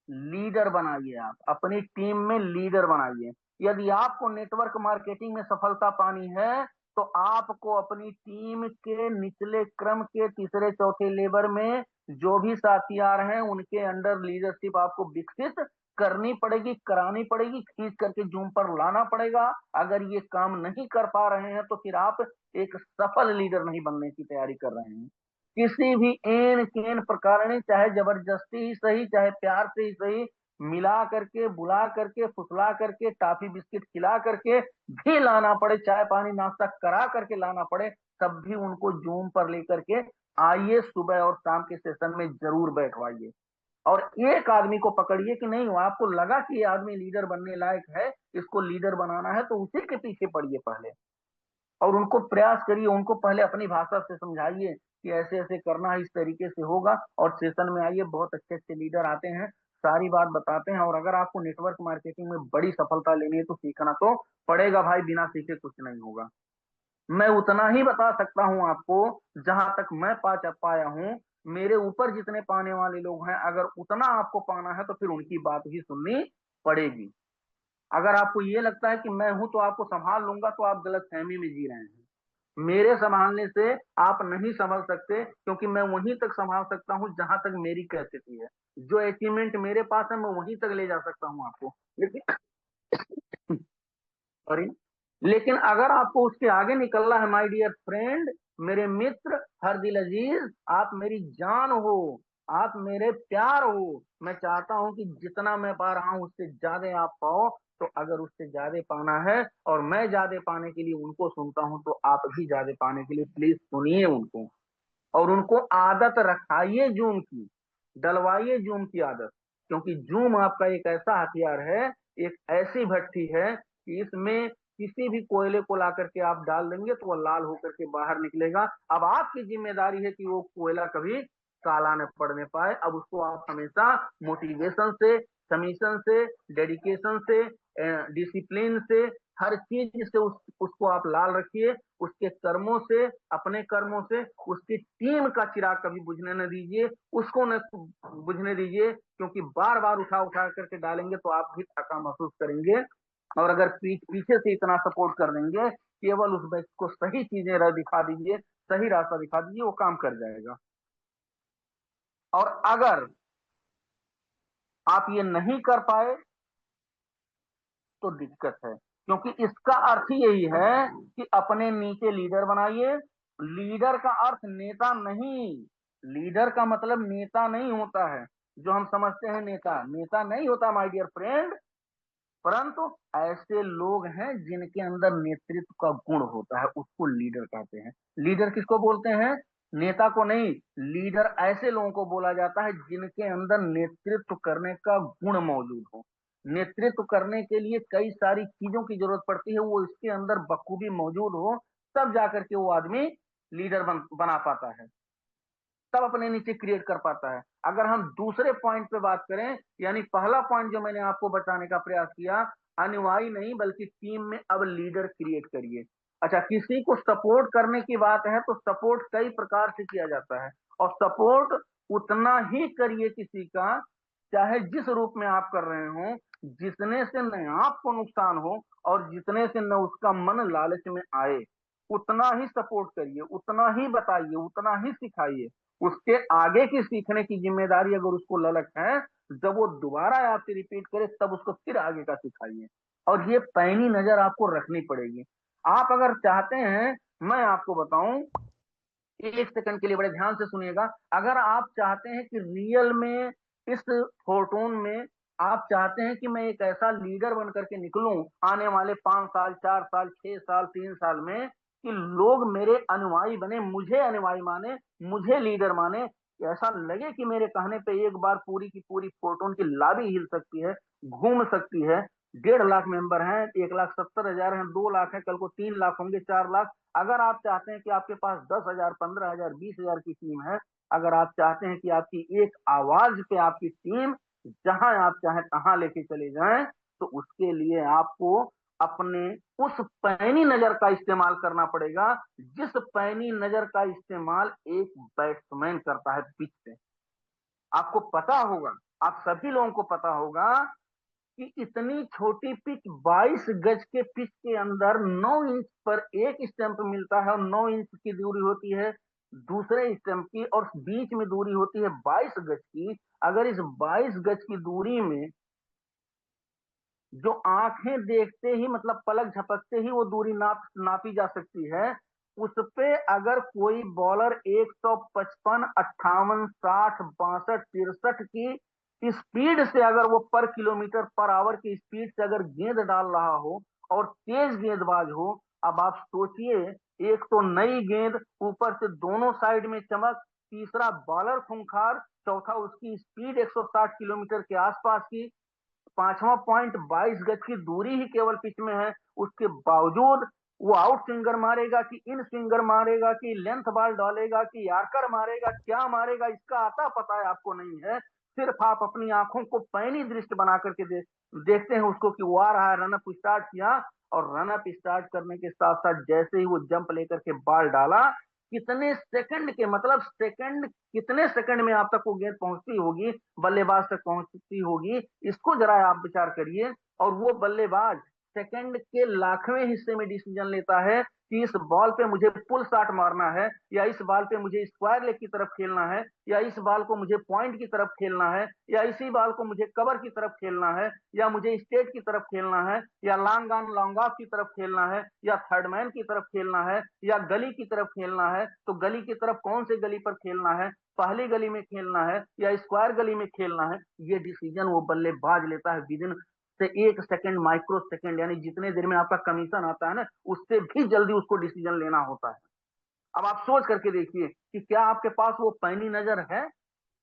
लीडर बनाइए। आप अपनी टीम में लीडर बनाइए। यदि आपको नेटवर्क मार्केटिंग में सफलता पानी है तो आपको अपनी टीम के निचले क्रम के तीसरे चौथे लेवल में जो भी साथी आ रहे हैं उनके अंडर लीडरशिप आपको विकसित करनी पड़ेगी, करानी पड़ेगी, खींच करके जूम पर लाना पड़ेगा। अगर ये काम नहीं कर पा रहे हैं तो फिर आप एक सफल लीडर नहीं बनने की तैयारी कर रहे हैं। किसी भी एन केन प्रकार ने, चाहे जबरदस्ती ही सही, चाहे प्यार से ही सही, मिला करके, बुला करके, फुसला करके, टाफी बिस्किट खिला करके भी लाना पड़े, चाय पानी नाश्ता करा करके लाना पड़े, तब भी उनको जूम पर लेकर के आइए, सुबह और शाम के सेशन में जरूर बैठवाइए। और एक आदमी को पकड़िए कि नहीं, आपको लगा कि ये आदमी लीडर बनने लायक है, इसको लीडर बनाना है, तो उसी के पीछे पड़िए पहले और उनको प्रयास करिए। उनको पहले अपनी भाषा से समझाइए कि ऐसे ऐसे करना है, इस तरीके से होगा। और सेशन में आइए, बहुत अच्छे अच्छे लीडर आते हैं, सारी बात बताते हैं। और अगर आपको नेटवर्क मार्केटिंग में बड़ी सफलता लेनी है तो सीखना तो पड़ेगा भाई, बिना सीखे कुछ नहीं होगा। मैं उतना ही बता सकता हूं आपको जहां तक मैं पाया हूं। मेरे ऊपर जितने पाने वाले लोग हैं, अगर उतना आपको पाना है तो फिर उनकी बात ही सुननी पड़ेगी। अगर आपको ये लगता है कि मैं हूं तो आपको संभाल लूंगा, तो आप गलत फहमी में जी रहे हैं। मेरे संभालने से आप नहीं संभल सकते, क्योंकि मैं वहीं तक संभाल सकता हूं जहां तक मेरी कैपेसिटी है। जो अचीवमेंट मेरे पास है मैं वहीं तक ले जा सकता हूं आपको। लेकिन सॉरी, लेकिन अगर आपको उसके आगे निकलना है माय डियर फ्रेंड, मेरे मित्र, हर दिल अजीज, आप मेरी जान हो, आप मेरे प्यार हो। मैं चाहता हूं कि जितना मैं पा रहा हूं उससे ज्यादा आप पाओ। तो अगर उससे ज्यादा पाना है और मैं ज्यादा पाने के लिए उनको सुनता हूं, तो आप भी ज्यादा पाने के लिए प्लीज सुनिए उनको। और उनको आदत रखाइए जूम की, डलवाइए जूम की आदत। क्योंकि जूम आपका एक ऐसा हथियार है, एक ऐसी भट्टी है कि इसमें किसी भी कोयले को ला करके आप डाल देंगे तो वह लाल होकर के बाहर निकलेगा। अब आपकी जिम्मेदारी है कि वो कोयला कभी काला न पड़ने पाए। अब उसको आप हमेशा मोटिवेशन से, कमीशन से, डेडिकेशन से, डिसिप्लिन से, हर चीज से उसको आप लाल रखिए। उसके कर्मों से, अपने कर्मों से उसकी टीम का चिराग कभी बुझने न दीजिए, उसको न बुझने दीजिए। क्योंकि बार बार उठा उठा करके डालेंगे तो आप भी थका महसूस करेंगे। और अगर पीछे से इतना सपोर्ट कर देंगे, केवल उस व्यक्ति को सही चीजें दिखा दीजिए, सही रास्ता दिखा दीजिए, वो काम कर जाएगा। और अगर आप ये नहीं कर पाए तो दिक्कत है, क्योंकि इसका अर्थ यही है कि अपने नीचे लीडर बनाइए। लीडर का अर्थ नेता नहीं, लीडर का मतलब नेता नहीं होता है। जो हम समझते हैं नेता, नेता नहीं होता माय डियर फ्रेंड, परंतु ऐसे लोग हैं जिनके अंदर नेतृत्व का गुण होता है, उसको लीडर कहते हैं। लीडर किसको बोलते हैं? नेता को नहीं, लीडर ऐसे लोगों को बोला जाता है जिनके अंदर नेतृत्व करने का गुण मौजूद हो। नेतृत्व करने के लिए कई सारी चीजों की जरूरत पड़ती है, वो इसके अंदर बखूबी मौजूद हो, तब जाकर के वो आदमी लीडर बना पाता है, तब अपने नीचे क्रिएट कर पाता है। अगर हम दूसरे पॉइंट पे बात करें, यानी पहला पॉइंट जो मैंने आपको बताने का प्रयास किया, अनुयायी नहीं बल्कि टीम में अब लीडर क्रिएट करिए। अच्छा, किसी को सपोर्ट करने की बात है तो सपोर्ट कई प्रकार से किया जाता है, और सपोर्ट उतना ही करिए किसी का, चाहे जिस रूप में आप कर रहे हो, जितने से न आपको नुकसान हो और जितने से न उसका मन लालच में आए, उतना ही सपोर्ट करिए, उतना ही बताइए, उतना ही सिखाइए। उसके आगे की सीखने की जिम्मेदारी अगर उसको ललक है, जब वो दोबारा आपसे रिपीट करे तब उसको फिर आगे का सिखाइए। और ये पैनी नजर आपको रखनी पड़ेगी। आप अगर चाहते हैं, मैं आपको बताऊं, एक सेकंड के लिए बड़े ध्यान से सुनिएगा, अगर आप चाहते हैं कि रियल में इस फोर्टून में आप चाहते हैं कि मैं एक ऐसा लीडर बन करके निकलूं आने वाले 5 साल, 4 साल, 6 साल, 3 साल में, कि लोग मेरे अनुयायी बने, मुझे अनुयायी माने, मुझे लीडर माने, ऐसा लगे कि मेरे कहने पे एक बार पूरी की पूरी फोर्टून की लॉबी हिल सकती है, घूम सकती है। 1.5 लाख मेंबर हैं, 1,70,000 हैं, 2 लाख हैं, कल को 3 लाख होंगे, 4 लाख। अगर आप चाहते हैं कि आपके पास 10,000, 15,000, 20,000 की टीम है, अगर आप चाहते हैं कि आपकी एक आवाज पे आपकी टीम जहां आप चाहें तहां लेके चले जाएं, तो उसके लिए आपको अपने उस पैनी नजर का इस्तेमाल करना पड़ेगा, जिस पैनी नजर का इस्तेमाल एक बैट्समैन करता है पिच पे। आपको पता होगा, आप सभी लोगों को पता होगा कि इतनी छोटी पिच, 22 गज के पिच के अंदर 9 इंच पर एक स्टंप मिलता है, और 9 इंच की दूरी होती है दूसरे स्टंप की, और बीच में दूरी होती है 22 गज की। अगर इस 22 गज की दूरी में जो आंखें देखते ही, मतलब पलक झपकते ही वो दूरी नापी जा सकती है, उस पे अगर कोई बॉलर 155, 58, 60, 62, 63 की स्पीड से, अगर वो पर किलोमीटर पर आवर की स्पीड से अगर गेंद डाल रहा हो और तेज गेंदबाज हो, अब आप सोचिए, एक तो नई गेंद, ऊपर से दोनों साइड में चमक, तीसरा बॉलर खूंखार, चौथा उसकी स्पीड 160 किलोमीटर के आसपास की, पांचवा पॉइंट 22 गज की दूरी ही केवल पिच में है, उसके बावजूद वो आउट स्विंगर मारेगा कि इन स्विंगर मारेगा कि लेंथ बॉल डालेगा कि यार्कर मारेगा, क्या मारेगा, इसका आता पता है आपको नहीं है। सिर्फ आप अपनी आंखों को पैनी दृष्टि बना करके देखते हैं उसको कि वो आ रहा है, रनअप स्टार्ट किया, और रनअप स्टार्ट करने के साथ साथ जैसे ही वो जंप लेकर के बॉल डाला, कितने सेकंड के, मतलब सेकंड, कितने सेकंड में आप तक वो गेंद पहुंचती होगी, बल्लेबाज तक पहुंचती होगी, इसको जरा आप विचार करिए। और वो बल्लेबाज सेकंड के लाखवें हिस्से में डिसीजन लेता है कि इस बॉल पे मुझे पुल शॉट मारना है, या इस बॉल पे मुझे स्क्वायर लेग की तरफ खेलना है, या इस बॉल को मुझे पॉइंट की तरफ खेलना है, या इसी बॉल को मुझे कवर की तरफ खेलना है, या मुझे स्टेट की तरफ खेलना है, या लॉन्ग ऑन लॉन्ग ऑफ की तरफ खेलना है, या थर्ड मैन की तरफ खेलना है, या गली की तरफ खेलना है। तो गली की तरफ कौन से गली पर खेलना है, पहली गली में खेलना है या स्क्वायर गली में खेलना है, ये डिसीजन वो बल्लेबाज लेता है विदिन से 1 सेकंड, माइक्रो सेकंड, यानी जितने देर में आपका कमीशन आता है ना, उससे भी जल्दी उसको डिसीजन लेना होता है। अब आप सोच करके देखिए कि क्या आपके पास वो पैनी नजर है,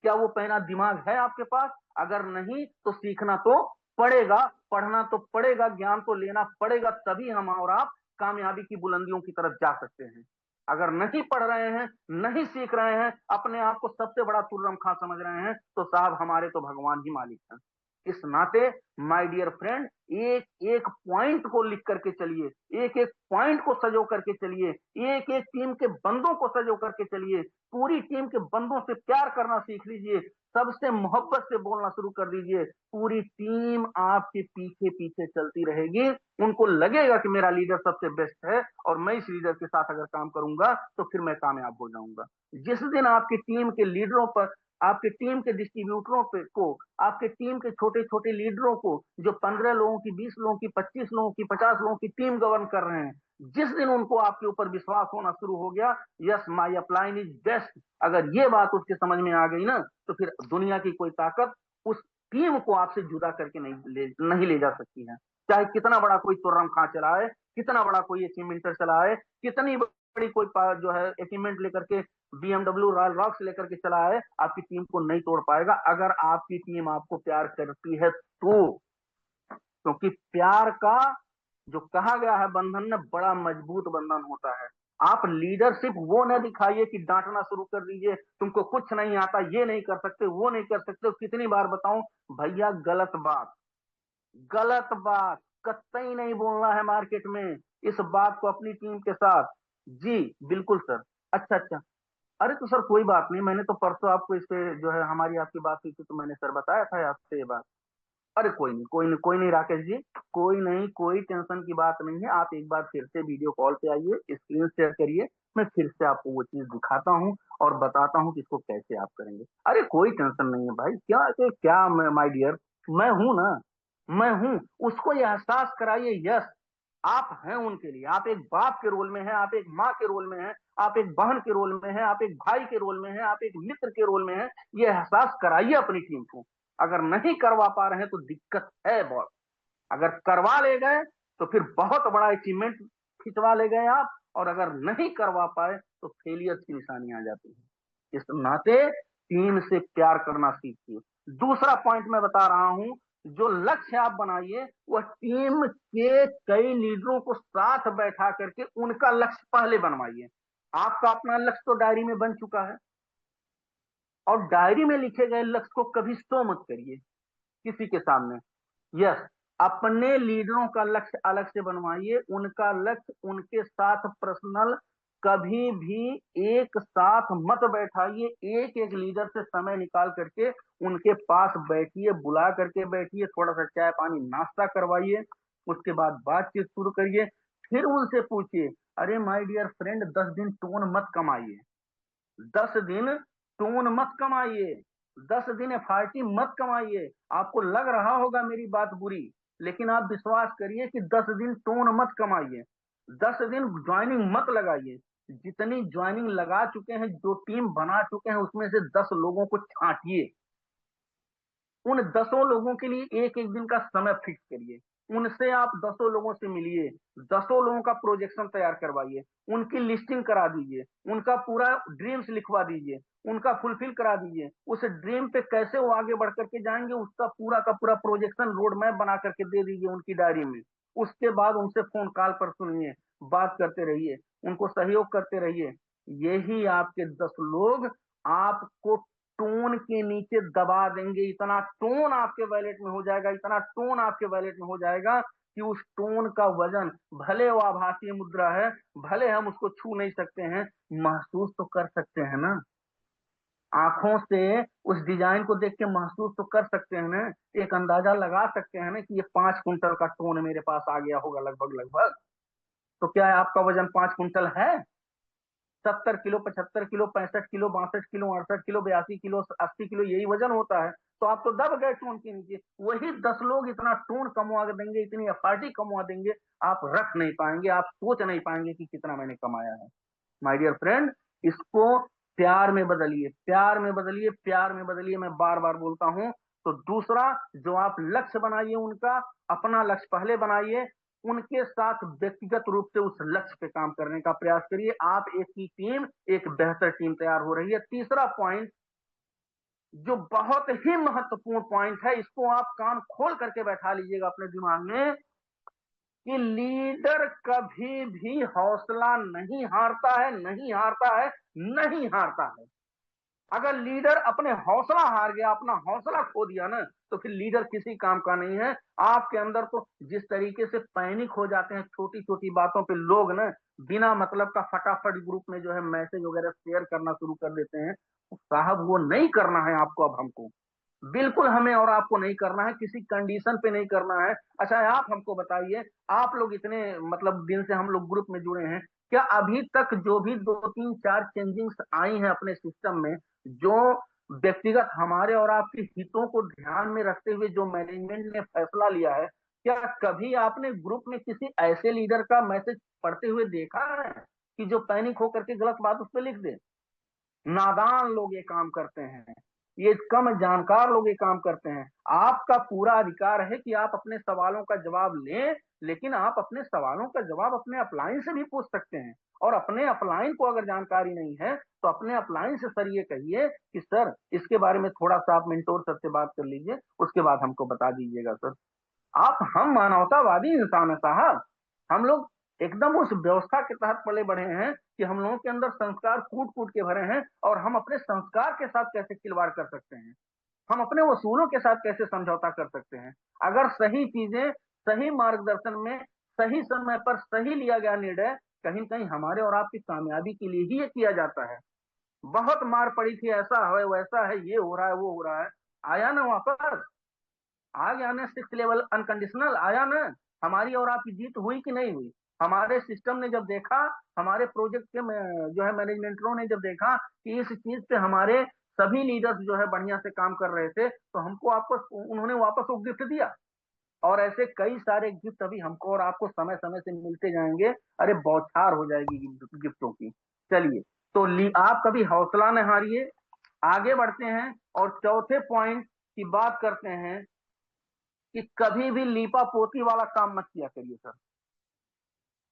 क्या वो पैना दिमाग है आपके पास? अगर नहीं तो सीखना तो पड़ेगा, पढ़ना तो पड़ेगा, ज्ञान तो लेना पड़ेगा, तभी हम और आप कामयाबी की बुलंदियों की तरफ जा सकते हैं। अगर नहीं पढ़ रहे हैं, नहीं सीख रहे हैं, अपने आप को सबसे बड़ा तुर्रम खां समझ रहे हैं, तो साहब हमारे तो भगवान ही मालिक हैं। इस नाते माय डियर फ्रेंड, एक एक पॉइंट को लिख करके चलिए, एक एक पॉइंट को सजो करके चलिए, एक एक टीम के बंदों को सजो करके चलिए, पूरी टीम के बंदों से प्यार करना सीख लीजिए, सबसे मोहब्बत से बोलना शुरू कर दीजिए। पूरी टीम आपके पीछे पीछे चलती रहेगी, उनको लगेगा कि मेरा लीडर सबसे बेस्ट है और मैं इस लीडर के साथ अगर काम करूंगा तो फिर मैं कामयाब हो जाऊंगा। जिस दिन आपकी टीम के लीडरों पर, आपके टीम के डिस्ट्रीब्यूटरों पे को, आपके टीम के छोटे छोटे लीडरों को, जो 15 लोगों की, 20 लोगों की, 25 लोगों की, 50 लोगों की टीम गवर्न कर रहे हैं, जिस दिन उनको आपके ऊपर विश्वास होना शुरू हो गया, yes my upline is best, अगर ये बात उसके समझ में आ गई ना, तो फिर दुनिया की कोई ताकत उस टीम को आपसे जुदा करके नहीं ले जा सकती है। चाहे कितना बड़ा कोई तुर्रम खां चला है, कितना बड़ा कोई अचीवमेंटर चला है, कितनी बड़ी कोई जो है अचीवमेंट लेकर के BMW रॉयल रॉक्स लेकर के चला है, आपकी टीम को नहीं तोड़ पाएगा, अगर आपकी टीम आपको प्यार करती है तो। क्योंकि प्यार का जो कहा गया है बंधन ना, बड़ा मजबूत बंधन होता है। आप लीडरशिप वो न दिखाइए कि डांटना शुरू कर दीजिए, तुमको कुछ नहीं आता, ये नहीं कर सकते, वो नहीं कर सकते। कितनी बार बताऊं भैया, गलत बात कतई नहीं बोलना है मार्केट में। इस बात को अपनी टीम के साथ, जी बिल्कुल सर, अच्छा, अरे तो सर कोई बात नहीं, मैंने तो परसों आपको इस पे जो है हमारी आपकी बात हुई थी, तो मैंने सर बताया था आपसे ये बात। अरे कोई नहीं राकेश जी, कोई नहीं, कोई टेंशन की बात नहीं है। आप एक बार फिर से वीडियो कॉल पे आइए, स्क्रीन शेयर करिए, मैं फिर से आपको वो चीज दिखाता हूँ और बताता हूँ कि इसको कैसे आप करेंगे। अरे कोई टेंशन नहीं है भाई, क्या माय डियर, मैं हूं ना, मैं हूं। उसको ये एहसास कराइए, यस आप हैं उनके लिए, आप एक बाप के रोल में हैं, आप एक माँ के रोल में हैं, आप एक बहन के रोल में हैं, आप एक भाई के रोल में हैं, आप एक मित्र के रोल में हैं। ये एहसास कराइए अपनी टीम को। अगर नहीं करवा पा रहे हैं तो दिक्कत है बहुत। अगर करवा ले गए तो फिर बहुत बड़ा अचीवमेंट खिंचवा ले गए आप, और अगर नहीं करवा पाए तो फेलियर की निशानी आ जाती है। इस नाते टीम से प्यार करना सीखिए। दूसरा पॉइंट मैं बता रहा हूं, जो लक्ष्य आप बनाइए वह टीम के कई लीडरों को साथ बैठा करके उनका लक्ष्य पहले बनवाइए। आपका अपना लक्ष्य तो डायरी में बन चुका है, और डायरी में लिखे गए लक्ष्य को कभी शो मत करिए किसी के सामने। यस, अपने लीडरों का लक्ष्य अलग से बनवाइए, उनका लक्ष्य उनके साथ पर्सनल, कभी भी एक साथ मत बैठाइए। एक एक लीडर से समय निकाल करके उनके पास बैठिए, बुला करके बैठिए, थोड़ा सा चाय पानी नाश्ता करवाइए, उसके बाद बातचीत शुरू करिए। फिर उनसे पूछिए, अरे माय डियर फ्रेंड, 10 दिन टोन मत कमाइए, 10 दिन टोन मत कमाइए, 10 दिन एफआरटी मत कमाइए। आपको लग रहा होगा मेरी बात बुरी, लेकिन आप विश्वास करिए कि 10 दिन टोन मत कमाइए, 10 दिन ज्वाइनिंग मत लगाइए। जितनी ज्वाइनिंग लगा चुके हैं, जो टीम बना चुके हैं, उसमें से 10 लोगों को छांटिए। उन 10 लोगों के लिए एक एक दिन का समय फिक्स करिए, उनसे आप 10 लोगों से मिलिए, 10 लोगों का प्रोजेक्शन तैयार करवाइए, उनकी लिस्टिंग करा दीजिए, उनका पूरा ड्रीम्स लिखवा दीजिए, उनका फुलफिल करा दीजिए। उस ड्रीम पे कैसे वो आगे बढ़ करके जाएंगे, उसका पूरा का पूरा प्रोजेक्शन रोड मैप बना करके दे दीजिए उनकी डायरी में। उसके बाद उनसे फोन कॉल पर सुनिए, बात करते रहिए, उनको सहयोग करते रहिए। यही आपके 10 लोग आपको टोन के नीचे दबा देंगे। इतना टोन आपके वैलेट में हो जाएगा, इतना टोन आपके वैलेट में हो जाएगा कि उस टोन का वजन, भले वो आभासीय मुद्रा है, भले हम उसको छू नहीं सकते हैं, महसूस तो कर सकते हैं ना। आंखों से उस डिजाइन को देख के महसूस तो कर सकते हैं ना, एक अंदाजा लगा सकते हैं ना कि ये 5 कुंटल का टोन मेरे पास आ गया होगा लगभग। तो क्या है, आपका वजन 5 कुंटल है? 70 kilo, 75 kilo, 65 kilo, 62 kilo, 68 kilo, 82 kilo, 80 kilo, यही वजन होता है। तो आप तो दब गए टोन के नीचे। वही 10 लोग इतना टोन कमवा देंगे, इतनी एफआरटी कमवा देंगे, आप रख नहीं पाएंगे, आप सोच नहीं पाएंगे कि कितना मैंने कमाया है। माय डियर फ्रेंड, इसको प्यार में बदलिए, प्यार में बदलिए, प्यार में बदलिए, मैं बार बार बोलता हूं। तो दूसरा, जो आप लक्ष्य बनाइए, उनका अपना लक्ष्य पहले बनाइए, उनके साथ व्यक्तिगत रूप से उस लक्ष्य पे काम करने का प्रयास करिए। आप एक ही टीम, एक बेहतर टीम तैयार हो रही है। तीसरा पॉइंट, जो बहुत ही महत्वपूर्ण पॉइंट है, इसको आप कान खोल करके बैठा लीजिएगा अपने दिमाग में, कि लीडर कभी भी हौसला नहीं हारता है, नहीं हारता है, नहीं हारता है। अगर लीडर अपने हौसला हार गया, अपना हौसला खो दिया ना, तो फिर लीडर किसी काम का नहीं है। आपके अंदर तो जिस तरीके से पैनिक हो जाते हैं छोटी छोटी बातों पे लोग ना, बिना मतलब का फटाफट ग्रुप में जो है मैसेज वगैरह शेयर करना शुरू कर देते हैं। तो साहब वो नहीं करना है आपको, अब हमको बिल्कुल हमें और आपको नहीं करना है, किसी कंडीशन पे नहीं करना है। अच्छा आप हमको बताइए, आप लोग इतने मतलब दिन से हम लोग ग्रुप में जुड़े हैं, क्या अभी तक जो भी 2 3 4 चेंजिंग्स आई हैं अपने सिस्टम में, जो व्यक्तिगत हमारे और आपके हितों को ध्यान में रखते हुए जो मैनेजमेंट ने फैसला लिया है, क्या कभी आपने ग्रुप में किसी ऐसे लीडर का मैसेज पढ़ते हुए देखा है कि जो पैनिक होकर के गलत बात उस पर लिख दे? नादान लोग ये काम करते हैं, ये कम जानकार लोग ये काम करते हैं। आपका पूरा अधिकार है कि आप अपने सवालों का जवाब लें, लेकिन आप अपने सवालों का जवाब अपने अपलाइन से भी पूछ सकते हैं। और अपने अपलाइन को अगर जानकारी नहीं है तो अपने अपलाइन से सर ये कहिए कि सर इसके बारे में थोड़ा सा आप मेंटोर सर से बात कर लीजिए, उसके बाद हमको बता दीजिएगा सर। हम मानवतावादी इंसान है साहब। हम लोग एकदम उस व्यवस्था के तहत पले बढ़े हैं कि हम लोगों के अंदर संस्कार कूट कूट के भरे हैं, और हम अपने संस्कार के साथ कैसे खिलवाड़ कर सकते हैं, हम अपने वसूलों के साथ कैसे समझौता कर सकते हैं। अगर सही चीजें सही मार्गदर्शन में सही समय पर सही लिया गया निर्णय कहीं न कहीं हमारे और आपकी कामयाबी के लिए ही ये किया जाता है। बहुत मार पड़ी थी, ऐसा है वैसा है, ये हो रहा है वो हो रहा है, आया ना वापस, आ गया ना 6 लेवल अनकंडीशनल, आया ना। हमारी और आपकी जीत हुई कि नहीं हुई? हमारे सिस्टम ने जब देखा, हमारे प्रोजेक्ट के जो है मैनेजमेंटरों ने जब देखा कि इस चीज पे हमारे सभी लीडर्स जो है बढ़िया से काम कर रहे थे, तो हमको वापस उन्होंने वापस वो गिफ्ट दिया। और ऐसे कई सारे गिफ्ट अभी हमको और आपको समय समय से मिलते जाएंगे। अरे बौछार हो जाएगी गिफ्टों की। चलिए, तो आप कभी हौसला न हारिए, आगे बढ़ते हैं और चौथे पॉइंट की बात करते हैं कि कभी भी लीपा पोती वाला काम मत किया करिए सर।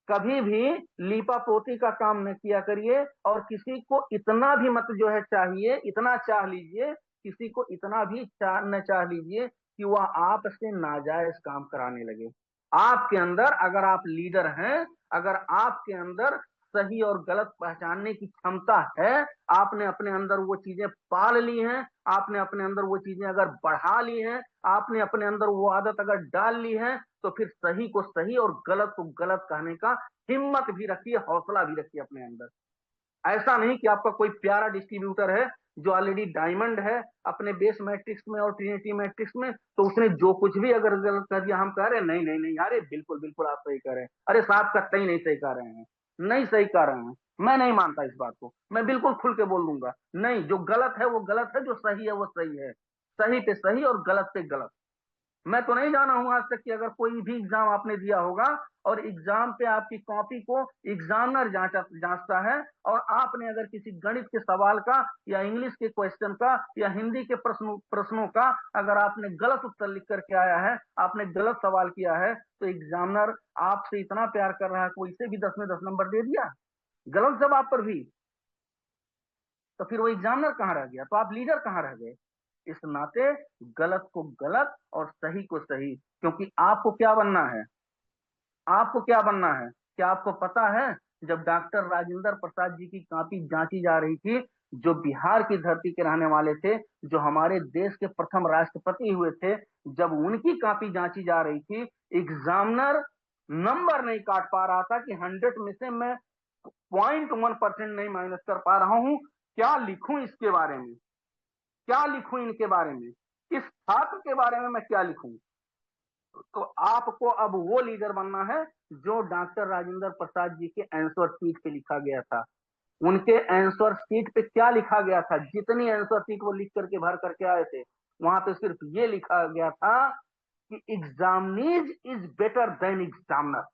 कभी भी लीपा पोती का काम न किया करिए, और किसी को इतना भी मत जो है चाहिए, इतना चाह लीजिए, किसी को इतना भी न चाह लीजिए कि वह आपसे नाजायज काम कराने लगे। आपके अंदर अगर आप लीडर हैं, अगर आपके अंदर सही और गलत पहचानने की क्षमता है, आपने अपने अंदर वो चीजें पाल ली हैं, आपने अपने अंदर वो चीजें अगर बढ़ा ली हैं, आपने अपने अंदर वो आदत अगर डाल ली है, तो फिर सही को सही और गलत को गलत कहने का हिम्मत भी रखिए, हौसला भी रखिए अपने अंदर। ऐसा नहीं कि आपका कोई प्यारा डिस्ट्रीब्यूटर है जो ऑलरेडी डायमंड है अपने बेस मैट्रिक्स में और ट्रिनिटी मैट्रिक्स में, तो उसने जो कुछ भी अगर गलत कर दिया हम कह रहे हैं नहीं नहीं नहीं, अरे बिल्कुल बिल्कुल आप सही कर रहे हैं, अरे साहब कतई नहीं सही कर रहे हैं, नहीं सही कर रहे हैं, मैं नहीं मानता इस बात को, मैं बिल्कुल खुल के बोल दूंगा, नहीं जो गलत है वो गलत है, जो सही है वो सही है, सही पे सही और गलत पे गलत। मैं तो नहीं जाना हूं आज तक कि अगर कोई भी एग्जाम आपने दिया होगा और एग्जाम पे आपकी कॉपी को एग्जामिनर जांचता है, और आपने अगर किसी गणित के सवाल का या इंग्लिश के क्वेश्चन का या हिंदी के प्रश्नों का अगर आपने गलत उत्तर लिख करके आया है, आपने गलत सवाल किया है, तो एग्जामिनर आपसे इतना प्यार कर रहा है कोई से भी 10 में 10 नंबर दे दिया गलत जवाब पर भी, तो फिर वो एग्जामिनर कहां रह गया, तो आप लीडर कहां रह गए? इस नाते गलत को गलत और सही को सही, क्योंकि आपको क्या बनना है, आपको क्या बनना है? क्या आपको पता है जब डॉक्टर राजेंद्र प्रसाद जी की कॉपी जांची जा रही थी, जो बिहार की धरती के रहने वाले थे, जो हमारे देश के प्रथम राष्ट्रपति हुए थे, जब उनकी कॉपी जांची जा रही थी, एग्जामिनर नंबर नहीं काट पा रहा था कि 100 में से मैं 0.1% नहीं माइनस कर पा रहा हूं, क्या लिखूं इसके बारे में, क्या लिखूं इनके बारे में, इस छात्र के बारे में मैं क्या लिखूं? तो आपको अब वो लीडर बनना है जो डॉक्टर राजेंद्र प्रसाद जी के आंसर शीट पे लिखा गया था। उनके आंसर शीट पे क्या लिखा गया था? जितनी आंसर शीट वो लिख करके भर करके आए थे, वहां पे सिर्फ ये लिखा गया था कि examinees is better than examiner,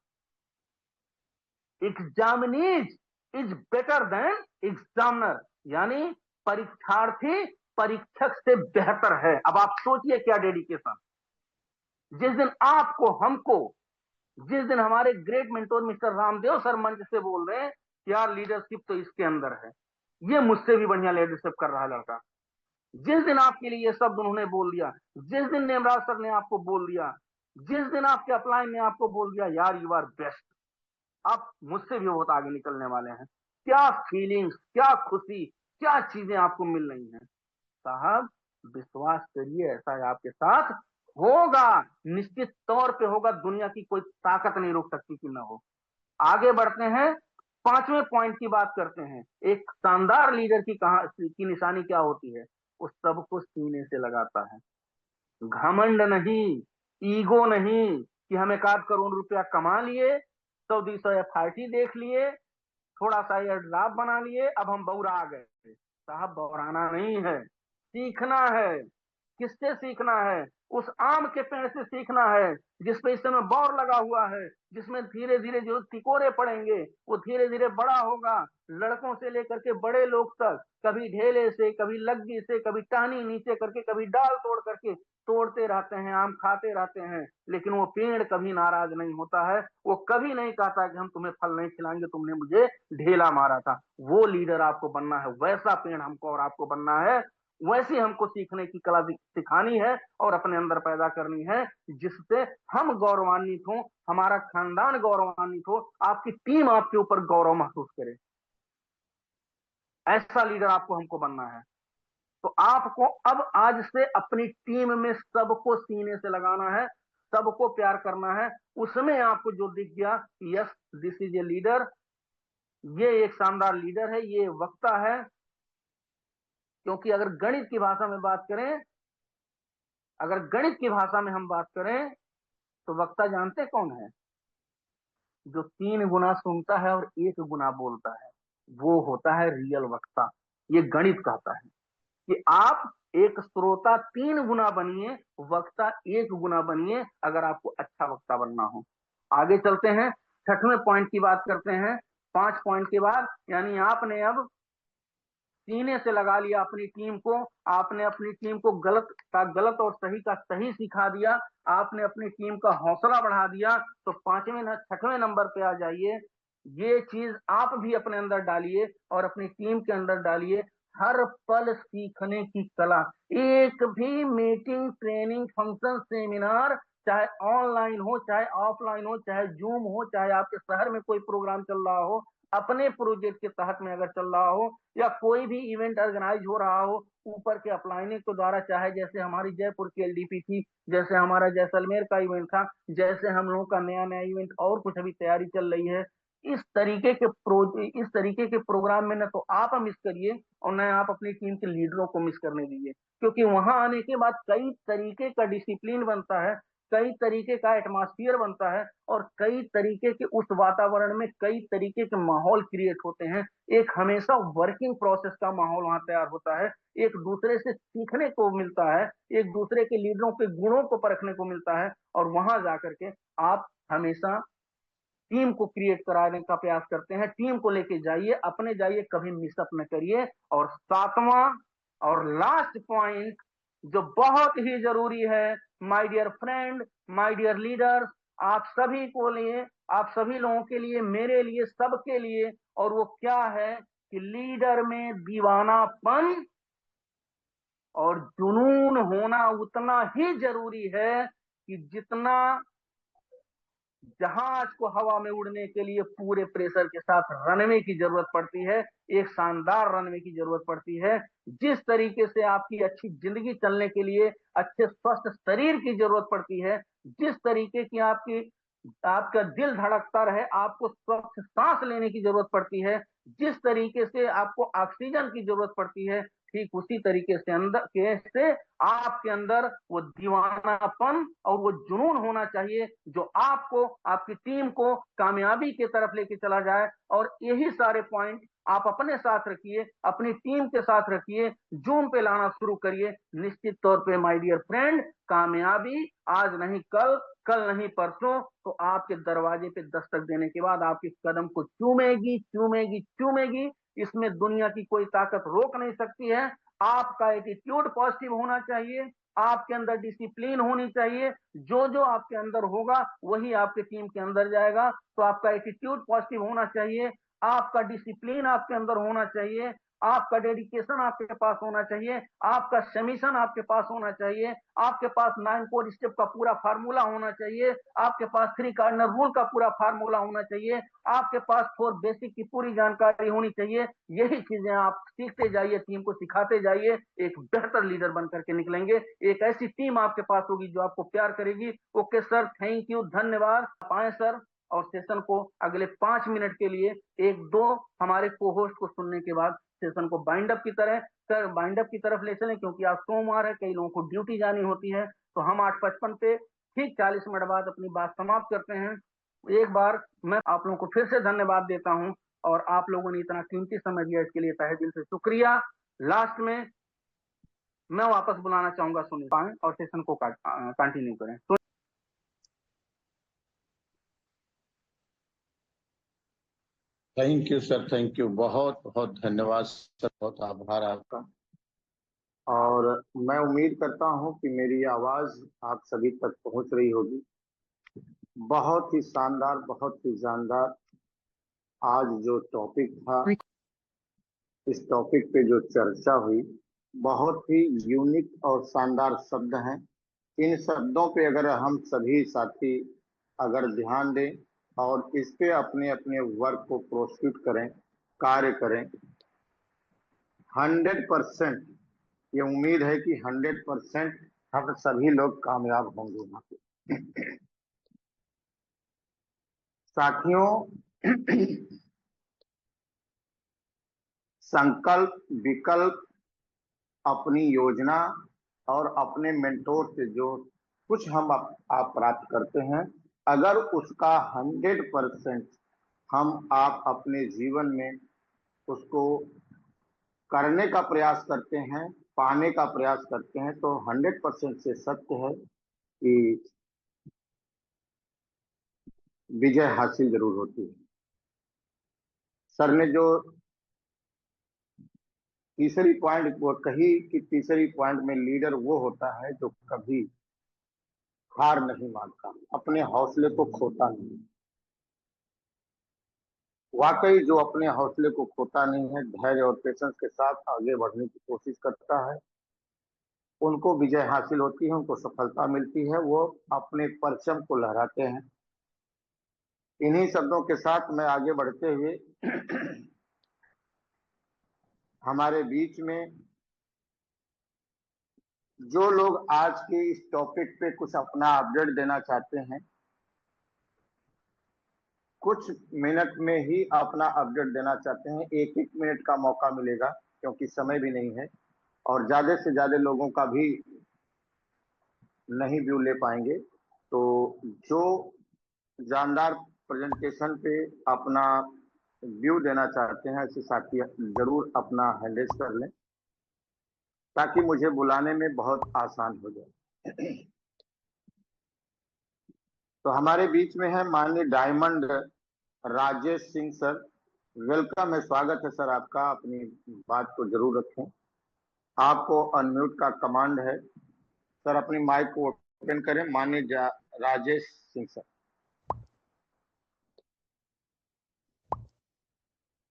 examinees is better than examiner, यानी परीक्षार्थी परीक्षक से बेहतर है। अब आप सोचिए क्या डेडिकेशन। जिस दिन आपको हमको, जिस दिन हमारे great mentor mister Ramdev sir मंच से बोल रहे हैं कि यार लीडरशिप तो इसके अंदर है, ये मुझसे भी बढ़िया लीडरशिप कर रहा लड़का, जिस दिन आपके लिए ये शब्द उन्होंने बोल दिया, जिस दिन नेमराज सर ने आपको बोल दिया, जिस दिन आपके अपलाइन ने आपको बोल दिया यार यू आर बेस्ट, आप मुझसे भी बहुत आगे निकलने वाले हैं, क्या फीलिंग्स, क्या खुशी, क्या चीजें आपको मिल रही हैं। साहब विश्वास करिए, ऐसा आपके साथ होगा, निश्चित तौर पे होगा, दुनिया की कोई ताकत नहीं रोक सकती कि ना हो। आगे बढ़ते हैं, पांचवें पॉइंट की बात करते हैं। एक शानदार लीडर की निशानी क्या होती है? वो सबको सीने से लगाता है, घमंड नहीं, ईगो नहीं कि हम 1 करोड़ रुपया कमा लिए, 100-200 FRT देख लिए, थोड़ा सा एयर ड्राफ्ट बना लिए, अब हम बौरा गए। साहब बौराना नहीं है, सीखना है। किससे सीखना है? उस आम के पेड़ से सीखना है जिसपे इस समय बौर लगा हुआ है, जिसमें धीरे धीरे जो तिकोरे पड़ेंगे वो धीरे धीरे बड़ा होगा। लड़कों से लेकर के बड़े लोग तक कभी ढेले से, कभी लग्गी से, कभी टहनी नीचे करके, कभी डाल तोड़ करके तोड़ते रहते हैं, आम खाते रहते हैं, लेकिन वो पेड़ कभी नाराज नहीं होता है। वो कभी नहीं कहता कि हम तुम्हें फल नहीं खिलाएंगे, तुमने मुझे ढेला मारा था। वो लीडर आपको बनना है, वैसा पेड़ हमको और आपको बनना है। वैसी हमको सीखने की कला सिखानी है और अपने अंदर पैदा करनी है, जिससे हम गौरवान्वित हो, हमारा खानदान गौरवान्वित हो, आपकी टीम आपके ऊपर गौरव महसूस करे। ऐसा लीडर आपको हमको बनना है। तो आपको अब आज से अपनी टीम में सबको सीने से लगाना है, सबको प्यार करना है। उसमें आपको जो दिख गया, yes this is a leader, ये एक शानदार लीडर है, ये वक्ता है। क्योंकि अगर गणित की भाषा में बात करें, अगर गणित की भाषा में हम बात करें, तो वक्ता जानते कौन है? जो 3 गुना सुनता है और 1 गुना बोलता है, वो होता है रियल वक्ता। ये गणित कहता है कि आप एक श्रोता 3 गुना बनिए, वक्ता 1 गुना बनिए, अगर आपको अच्छा वक्ता बनना हो। आगे चलते हैं, 6वें पॉइंट की बात करते हैं। 5 पॉइंट के बाद, यानी आपने अब सीने से लगा लिया अपनी टीम को, आपने अपनी टीम को गलत का गलत और सही का सही सिखा दिया, आपने अपनी टीम का हौसला बढ़ा दिया। तो 6वें नंबर पे आ जाइए। ये चीज आप भी अपने अंदर डालिए और अपनी टीम के अंदर डालिए। हर पल सीखने की कला। एक भी मीटिंग, ट्रेनिंग, फंक्शन, सेमिनार, चाहे ऑनलाइन हो, चाहे ऑफलाइन हो, चाहे जूम हो, चाहे आपके शहर में कोई प्रोग्राम चल रहा हो, अपने प्रोजेक्ट के तहत में अगर चल रहा हो, या कोई भी इवेंट ऑर्गेनाइज हो रहा हो ऊपर के अपलाइनिंग के द्वारा, चाहे जैसे हमारी जयपुर की एलडीपी थी, जैसे हमारा जैसलमेर का इवेंट था, जैसे हम लोगों का नया नया इवेंट और कुछ अभी तैयारी चल रही है, इस तरीके के प्रोग्राम में न तो आप मिस करिए और न आप अपनी टीम के लीडरों को मिस करने दीजिए। क्योंकि वहां आने के बाद कई तरीके का डिसिप्लिन बनता है, कई तरीके का एटमॉस्फेयर बनता है, और कई तरीके के उस वातावरण में कई तरीके के माहौल क्रिएट होते हैं। एक हमेशा वर्किंग प्रोसेस का माहौल वहां तैयार होता है, एक दूसरे से सीखने को मिलता है, एक दूसरे के लीडरों के गुणों को परखने को मिलता है, और वहां जाकर के आप हमेशा टीम को क्रिएट कराने का प्रयास करते हैं। टीम को लेके जाइए, अपने जाइए, कभी मिसअप न करिए। और 7वां और लास्ट पॉइंट जो बहुत ही जरूरी है, my dear friend, my dear leaders, आप सभी को लिए, आप सभी लोगों के लिए, मेरे लिए, सबके लिए, और वो क्या है कि लीडर में दीवानापन और जुनून होना उतना ही जरूरी है कि जितना जहाज को हवा में उड़ने के लिए पूरे प्रेशर के साथ रनवे की जरूरत पड़ती है, एक शानदार रनवे की जरूरत पड़ती है। जिस तरीके से आपकी अच्छी जिंदगी चलने के लिए अच्छे स्वस्थ शरीर की जरूरत पड़ती है, जिस तरीके की आपका दिल धड़कता रहे, आपको स्वच्छ सांस लेने की जरूरत पड़ती है, जिस तरीके से आपको ऑक्सीजन की जरूरत पड़ती है, ठीक उसी तरीके से आपके अंदर वो दीवानापन और वो जुनून होना चाहिए जो आपको, आपकी टीम को कामयाबी की तरफ लेके चला जाए। और यही सारे पॉइंट आप अपने साथ रखिए, अपनी टीम के साथ रखिए, जूम पे लाना शुरू करिए। निश्चित तौर पे माय डियर फ्रेंड, कामयाबी आज नहीं कल, कल नहीं परसों, तो आपके दरवाजे पे दस्तक देने के बाद आपके कदम को चूमेगी, चूमेगी, चूमेगी। इसमें दुनिया की कोई ताकत रोक नहीं सकती है। आपका एटीट्यूड पॉजिटिव होना चाहिए, आपके अंदर डिसिप्लिन होनी चाहिए। जो जो आपके अंदर होगा वही आपके टीम के अंदर जाएगा। तो आपका एटीट्यूड पॉजिटिव होना चाहिए, आपका डिसिप्लिन आपके अंदर होना चाहिए, आपका डेडिकेशन आपके पास होना चाहिए, आपका सबमिशन आपके पास होना चाहिए, आपके पास 9 कोर स्टेप का पूरा फार्मूला होना चाहिए, आपके पास 3 कार्डिनल रूल का पूरा फार्मूला होना चाहिए, आपके पास 4 बेसिक की पूरी जानकारी होनी चाहिए। यही चीजें आप सीखते जाइए, टीम को सिखाते जाइए, एक बेहतर लीडर बन करके निकलेंगे। एक ऐसी टीम आपके पास होगी जो आपको प्यार करेगी। ओके सर, थैंक यू, धन्यवाद। आए सर, और सेशन को अगले 5 मिनट के लिए 1-2 हमारे को होस्ट को सुनने के बाद सेशन को बाइंड अप की तरफ ले चलें, क्योंकि आज सोमवार है, कई लोगों को ड्यूटी जानी होती है। तो हम 8:55 पे ठीक 40 मिनट बाद अपनी बात समाप्त करते हैं। एक बार मैं आप लोगों को फिर से धन्यवाद देता हूं, और आप लोगों ने इतना कीमती समय दिया, इसके लिए तहे दिल से शुक्रिया। लास्ट में मैं वापस बुलाना चाहूंगा सुनील पाए और सेशन को कंटिन्यू करें। तो thank you sir, thank you, बहुत बहुत धन्यवाद सर, बहुत आभार आपका। और मैं उम्मीद करता हूं कि मेरी आवाज आप सभी तक पहुंच रही होगी। बहुत ही शानदार, बहुत ही जानदार आज जो टॉपिक था, इस टॉपिक पे जो चर्चा हुई, बहुत ही यूनिक और शानदार शब्द हैं। इन शब्दों पे अगर हम सभी साथी अगर ध्यान दें और इस पे अपने अपने वर्क को प्रोसीड करें, कार्य करें, 100% ये उम्मीद है कि 100% हम सभी लोग कामयाब होंगे यहाँ पे। साथियों, संकल्प, विकल्प, अपनी योजना और अपने मेंटोर से जो कुछ हम आप प्राप्त करते हैं, अगर उसका 100% हम आप अपने जीवन में उसको करने का प्रयास करते हैं, पाने का प्रयास करते हैं, तो 100% से सत्य है कि विजय हासिल जरूर होती है। सर ने जो तीसरी पॉइंट वो कही कि तीसरी पॉइंट में लीडर वो होता है जो कभी हार नहीं मानता, अपने हौसले को खोता नहीं। वाकई जो अपने हौसले को खोता नहीं है, धैर्य और पेशेंस के साथ आगे बढ़ने की कोशिश करता है, उनको विजय हासिल होती है, उनको सफलता मिलती है, वो अपने परचम को लहराते हैं। इन्हीं शब्दों के साथ मैं आगे बढ़ते हुए हमारे बीच में जो लोग आज के इस टॉपिक पे कुछ अपना अपडेट देना चाहते हैं, कुछ मिनट में ही अपना अपडेट देना चाहते हैं, 1-1 मिनट का मौका मिलेगा क्योंकि समय भी नहीं है और ज्यादा से ज्यादा लोगों का भी नहीं व्यू ले पाएंगे। तो जो जानदार प्रेजेंटेशन पे अपना व्यू देना चाहते हैं, ऐसे साथी जरूर अपना हैंडल कर लें ताकि मुझे बुलाने में बहुत आसान हो जाए। तो हमारे बीच में है माननीय diamond Rajesh Singh sir. Welcome है, स्वागत है सर आपका। अपनी बात को जरूर रखें। आपको अनम्यूट का कमांड है सर, अपनी माइक को ओपन करें। माननीय Rajesh Singh sir,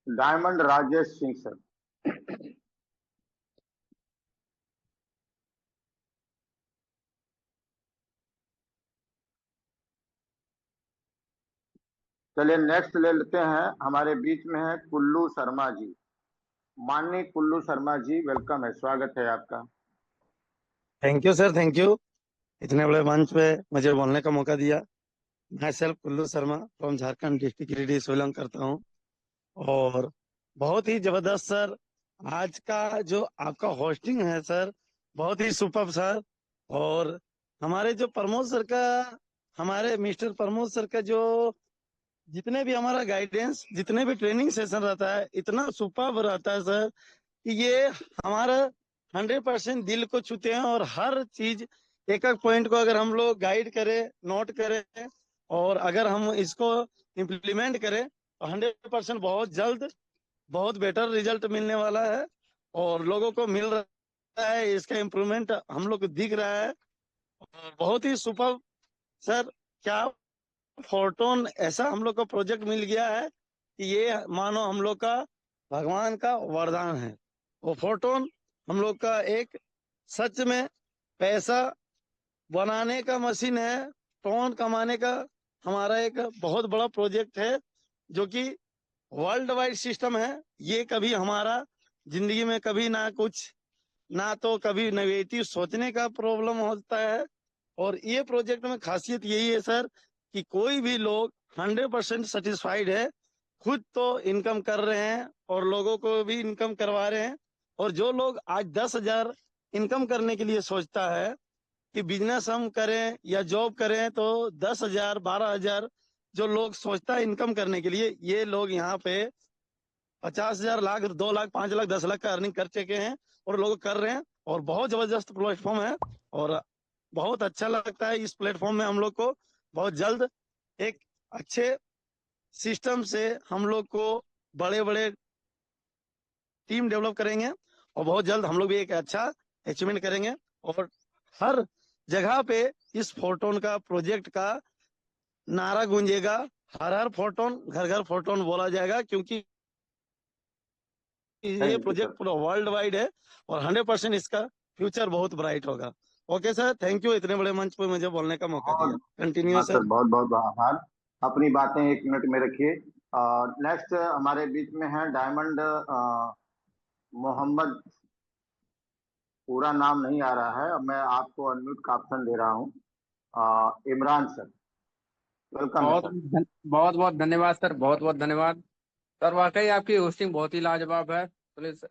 diamond Rajesh Singh sir. चलिए नेक्स्ट ले लेते हैं। हमारे बीच में है कुल्लू शर्मा जी। माननीय कुल्लू शर्मा जी, वेलकम है, स्वागत है आपका। Thank you sir, thank you. इतने बड़े मंच पे मुझे बोलने का मौका दिया। मैं self Kullu Sharma from Jharkhand district Giridih से बिलोंग करता हूँ। और बहुत ही जबरदस्त सर आज का जो आपका होस्टिंग है सर, बहुत ही सुपर्ब सर। और हमारे जो प्रमोद सर का, हमारे मिस्टर प्रमोद सर का जो जितने भी हमारा गाइडेंस, जितने भी ट्रेनिंग सेशन रहता है, इतना सुपर्ब रहता है सर कि ये हमारा 100% दिल को छूते हैं। और हर चीज एक एक पॉइंट को अगर हम लोग गाइड करें, नोट करें और अगर हम इसको इम्प्लीमेंट करें तो 100% बहुत जल्द बहुत बेटर रिजल्ट मिलने वाला है और लोगों को मिल रहा है। इसका इम्प्रूवमेंट हम लोग को दिख रहा है और बहुत ही सुपर सर। क्या फोटोन ऐसा हम लोग को प्रोजेक्ट मिल गया है कि ये मानो हम लोग का भगवान का वरदान है। वो फोटोन हम लोग का एक सच में पैसा बनाने का मशीन है, टोन कमाने का हमारा एक बहुत बड़ा प्रोजेक्ट है जो कि वर्ल्ड वाइड सिस्टम है। ये कभी हमारा जिंदगी में कभी ना कुछ ना तो कभी नेगेटिव सोचने का प्रॉब्लम होता है। और ये प्रोजेक्ट में खासियत यही है सर कि कोई भी लोग 100% सेटिस्फाइड है, खुद तो इनकम कर रहे हैं और लोगों को भी इनकम करवा रहे हैं। और जो लोग आज 10,000 इनकम करने के लिए सोचता है कि बिजनेस हम करें या जॉब करें, तो 10,000 12,000 जो लोग सोचता है इनकम करने के लिए, ये लोग यहाँ पे 50,000, लाख, 2 लाख, 5 लाख, 10 लाख का अर्निंग कर चुके हैं और लोग कर रहे हैं। और बहुत जबरदस्त प्लेटफॉर्म है और बहुत अच्छा लगता है इस प्लेटफॉर्म में हम लोग को। बहुत जल्द एक अच्छे सिस्टम से हम लोग को बड़े बड़े टीम डेवलप करेंगे और बहुत जल्द हम लोग भी एक अच्छा अचीवमेंट करेंगे। और हर जगह पे इस फोटोन का प्रोजेक्ट का नारा गूंजेगा। हर हर फोटोन, घर घर फोटोन बोला जाएगा, क्योंकि ये थैंक यू प्रोजेक्ट सर। पूरा वर्ल्ड वाइड है और 100% इसका फ्यूचर बहुत ब्राइट होगा। ओके सर, थैंक यू, इतने बड़े मंच पे मुझे बोलने का मौका दिया। बहुत कंटिन्यू हाँ सर। सर, बहुत बहुत आभार। अपनी बातें 1 मिनट में रखिए। नेक्स्ट हमारे बीच में है डायमंड मोहम्मद। पूरा नाम नहीं आ रहा है, अब मैं आपको अनम्यूट का ऑप्शन दे रहा हूँ। इमरान सर, वेलकम है बहुत सर। बहुत बहुत धन्यवाद सर, बहुत बहुत धन्यवाद सर। वाकई आपकी होस्टिंग बहुत ही लाजवाब है। पुलिस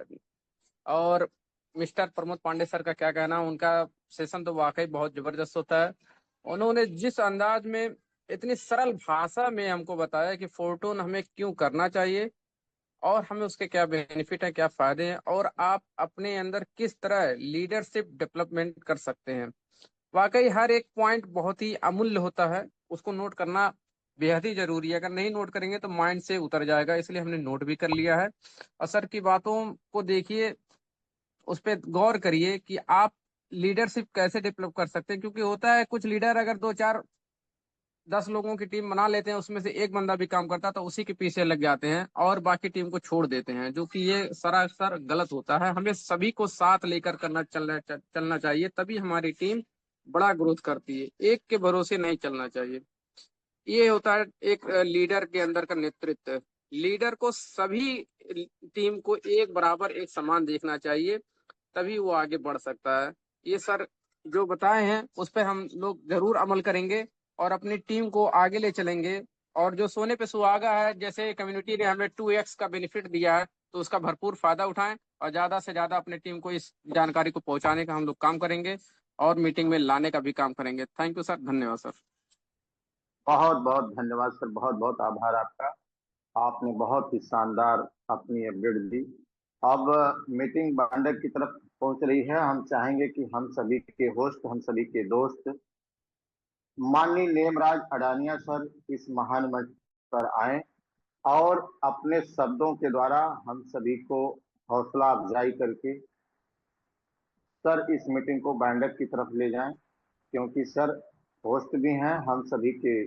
और मिस्टर प्रमोद पांडे सर का क्या कहना, उनका सेशन तो वाकई बहुत जबरदस्त होता है। उन्होंने जिस अंदाज में, इतनी सरल भाषा में हमको बताया कि फोरटोन हमें क्यों करना चाहिए और हमें उसके क्या बेनिफिट है, क्या फायदे हैं, और आप अपने अंदर किस तरह लीडरशिप डेवलपमेंट कर सकते हैं। वाकई हर एक पॉइंट बहुत ही अमूल्य होता है, उसको नोट करना बेहद ही जरूरी है। अगर नहीं नोट करेंगे तो माइंड से उतर जाएगा, इसलिए हमने नोट भी कर लिया है। और सर की बातों को देखिए, उस पर गौर करिए कि आप लीडरशिप कैसे डेवलप कर सकते हैं। क्योंकि होता है कुछ लीडर अगर 2 4 10 लोगों की टीम बना लेते हैं, उसमें से एक बंदा भी काम करता है तो उसी के पीछे लग जाते हैं और बाकी टीम को छोड़ देते हैं, जो कि ये सरासर गलत होता है। हमें सभी को साथ लेकर चलना चाहिए, तभी हमारी टीम बड़ा ग्रोथ करती है। एक के भरोसे नहीं चलना चाहिए। ये होता है एक लीडर के अंदर का नेतृत्व। लीडर को सभी टीम को एक बराबर, एक समान देखना चाहिए, तभी वो आगे बढ़ सकता है। ये सर जो बताए हैं उस पर हम लोग जरूर अमल करेंगे और अपनी टीम को आगे ले चलेंगे। और जो सोने पे सुहागा है, जैसे कम्युनिटी ने हमें 2x का बेनिफिट दिया है, तो उसका भरपूर फायदा उठाएं और ज्यादा से ज्यादा अपनी टीम को इस जानकारी को पहुंचाने का हम लोग काम करेंगे और मीटिंग में लाने का भी काम करेंगे। थैंक यू सर, धन्यवाद सर। बहुत बहुत धन्यवाद सर, बहुत बहुत आभार आपका। आपने बहुत ही शानदार अपनी अपडेट दी। अब मीटिंग बांडर की तरफ पहुंच रही है। हम चाहेंगे कि हम सभी के होस्ट, हम सभी के दोस्त माननीय नेमराज अडानिया सर इस महान मंच पर आए और अपने शब्दों के द्वारा हम सभी को हौसला अफजाई करके सर इस मीटिंग को बैंडक की तरफ ले जाएं, क्योंकि सर होस्ट भी हैं, हम सभी के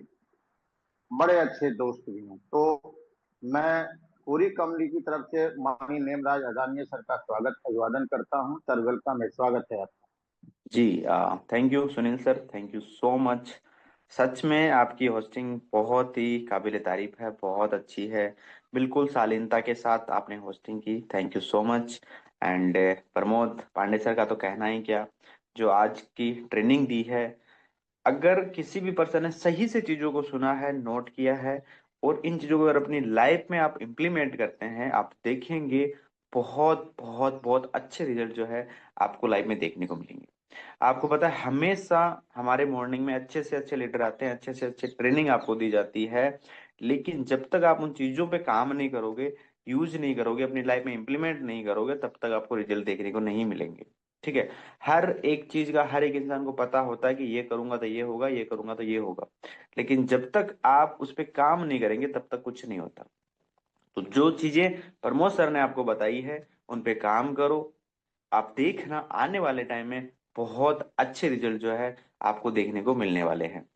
बड़े अच्छे दोस्त भी हैं। तो मैं पूरी कमेटी की तरफ से माननीय नेमराज अडानिया सर का स्वागत अभिवादन करता हूं। सर वेलकम है, स्वागत है आपका। जी, thank you Sunil sir, thank you so much. सच में आपकी होस्टिंग बहुत ही काबिल तारीफ है, बहुत अच्छी है। बिल्कुल शालीनता के साथ आपने होस्टिंग की, thank you so much. And Pramod Pandey sir का तो कहना ही क्या, जो आज की ट्रेनिंग दी है, अगर किसी भी पर्सन ने सही से चीजों को सुना है, नोट किया है और इन चीजों को अगर अपनी लाइफ में आप इम्प्लीमेंट करते हैं, आप देखेंगे बहुत बहुत बहुत अच्छे रिजल्ट जो है आपको लाइफ में देखने को मिलेंगे। आपको पता है, हमेशा हमारे मॉर्निंग में अच्छे से अच्छे लीडर आते हैं, अच्छे से अच्छे ट्रेनिंग आपको दी जाती है, लेकिन जब तक आप उन चीजों पे काम नहीं करोगे, यूज नहीं करोगे, अपनी लाइफ में इंप्लीमेंट नहीं करोगे, तब तक आपको रिजल्ट देखने को नहीं मिलेंगे। ठीक है। हर एक चीज का हर एक इंसान को पता होता है कि ये करूंगा तो ये होगा, ये करूंगा तो ये होगा, लेकिन जब तक आप उस पर काम नहीं करेंगे तब तक कुछ नहीं होता। तो जो चीजें प्रमोद सर ने आपको बताई है, उन पे काम करो। आप देखना आने वाले टाइम में बहुत अच्छे रिजल्ट जो है आपको देखने को मिलने वाले हैं।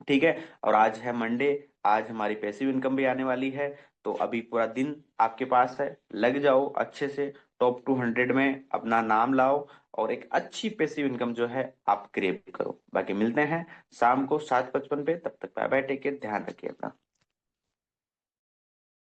ठीक है। और आज है मंडे, आज हमारी पैसिव इनकम भी आने वाली है, तो अभी पूरा दिन आपके पास है, लग जाओ अच्छे से, टॉप 200 में अपना नाम लाओ और एक अच्छी पैसिव इनकम जो है आप क्रिएट करो। बाकी मिलते हैं शाम को 7:55 पे, तब तक बाय बाय, टेक केयर, ध्यान रखिए अपना।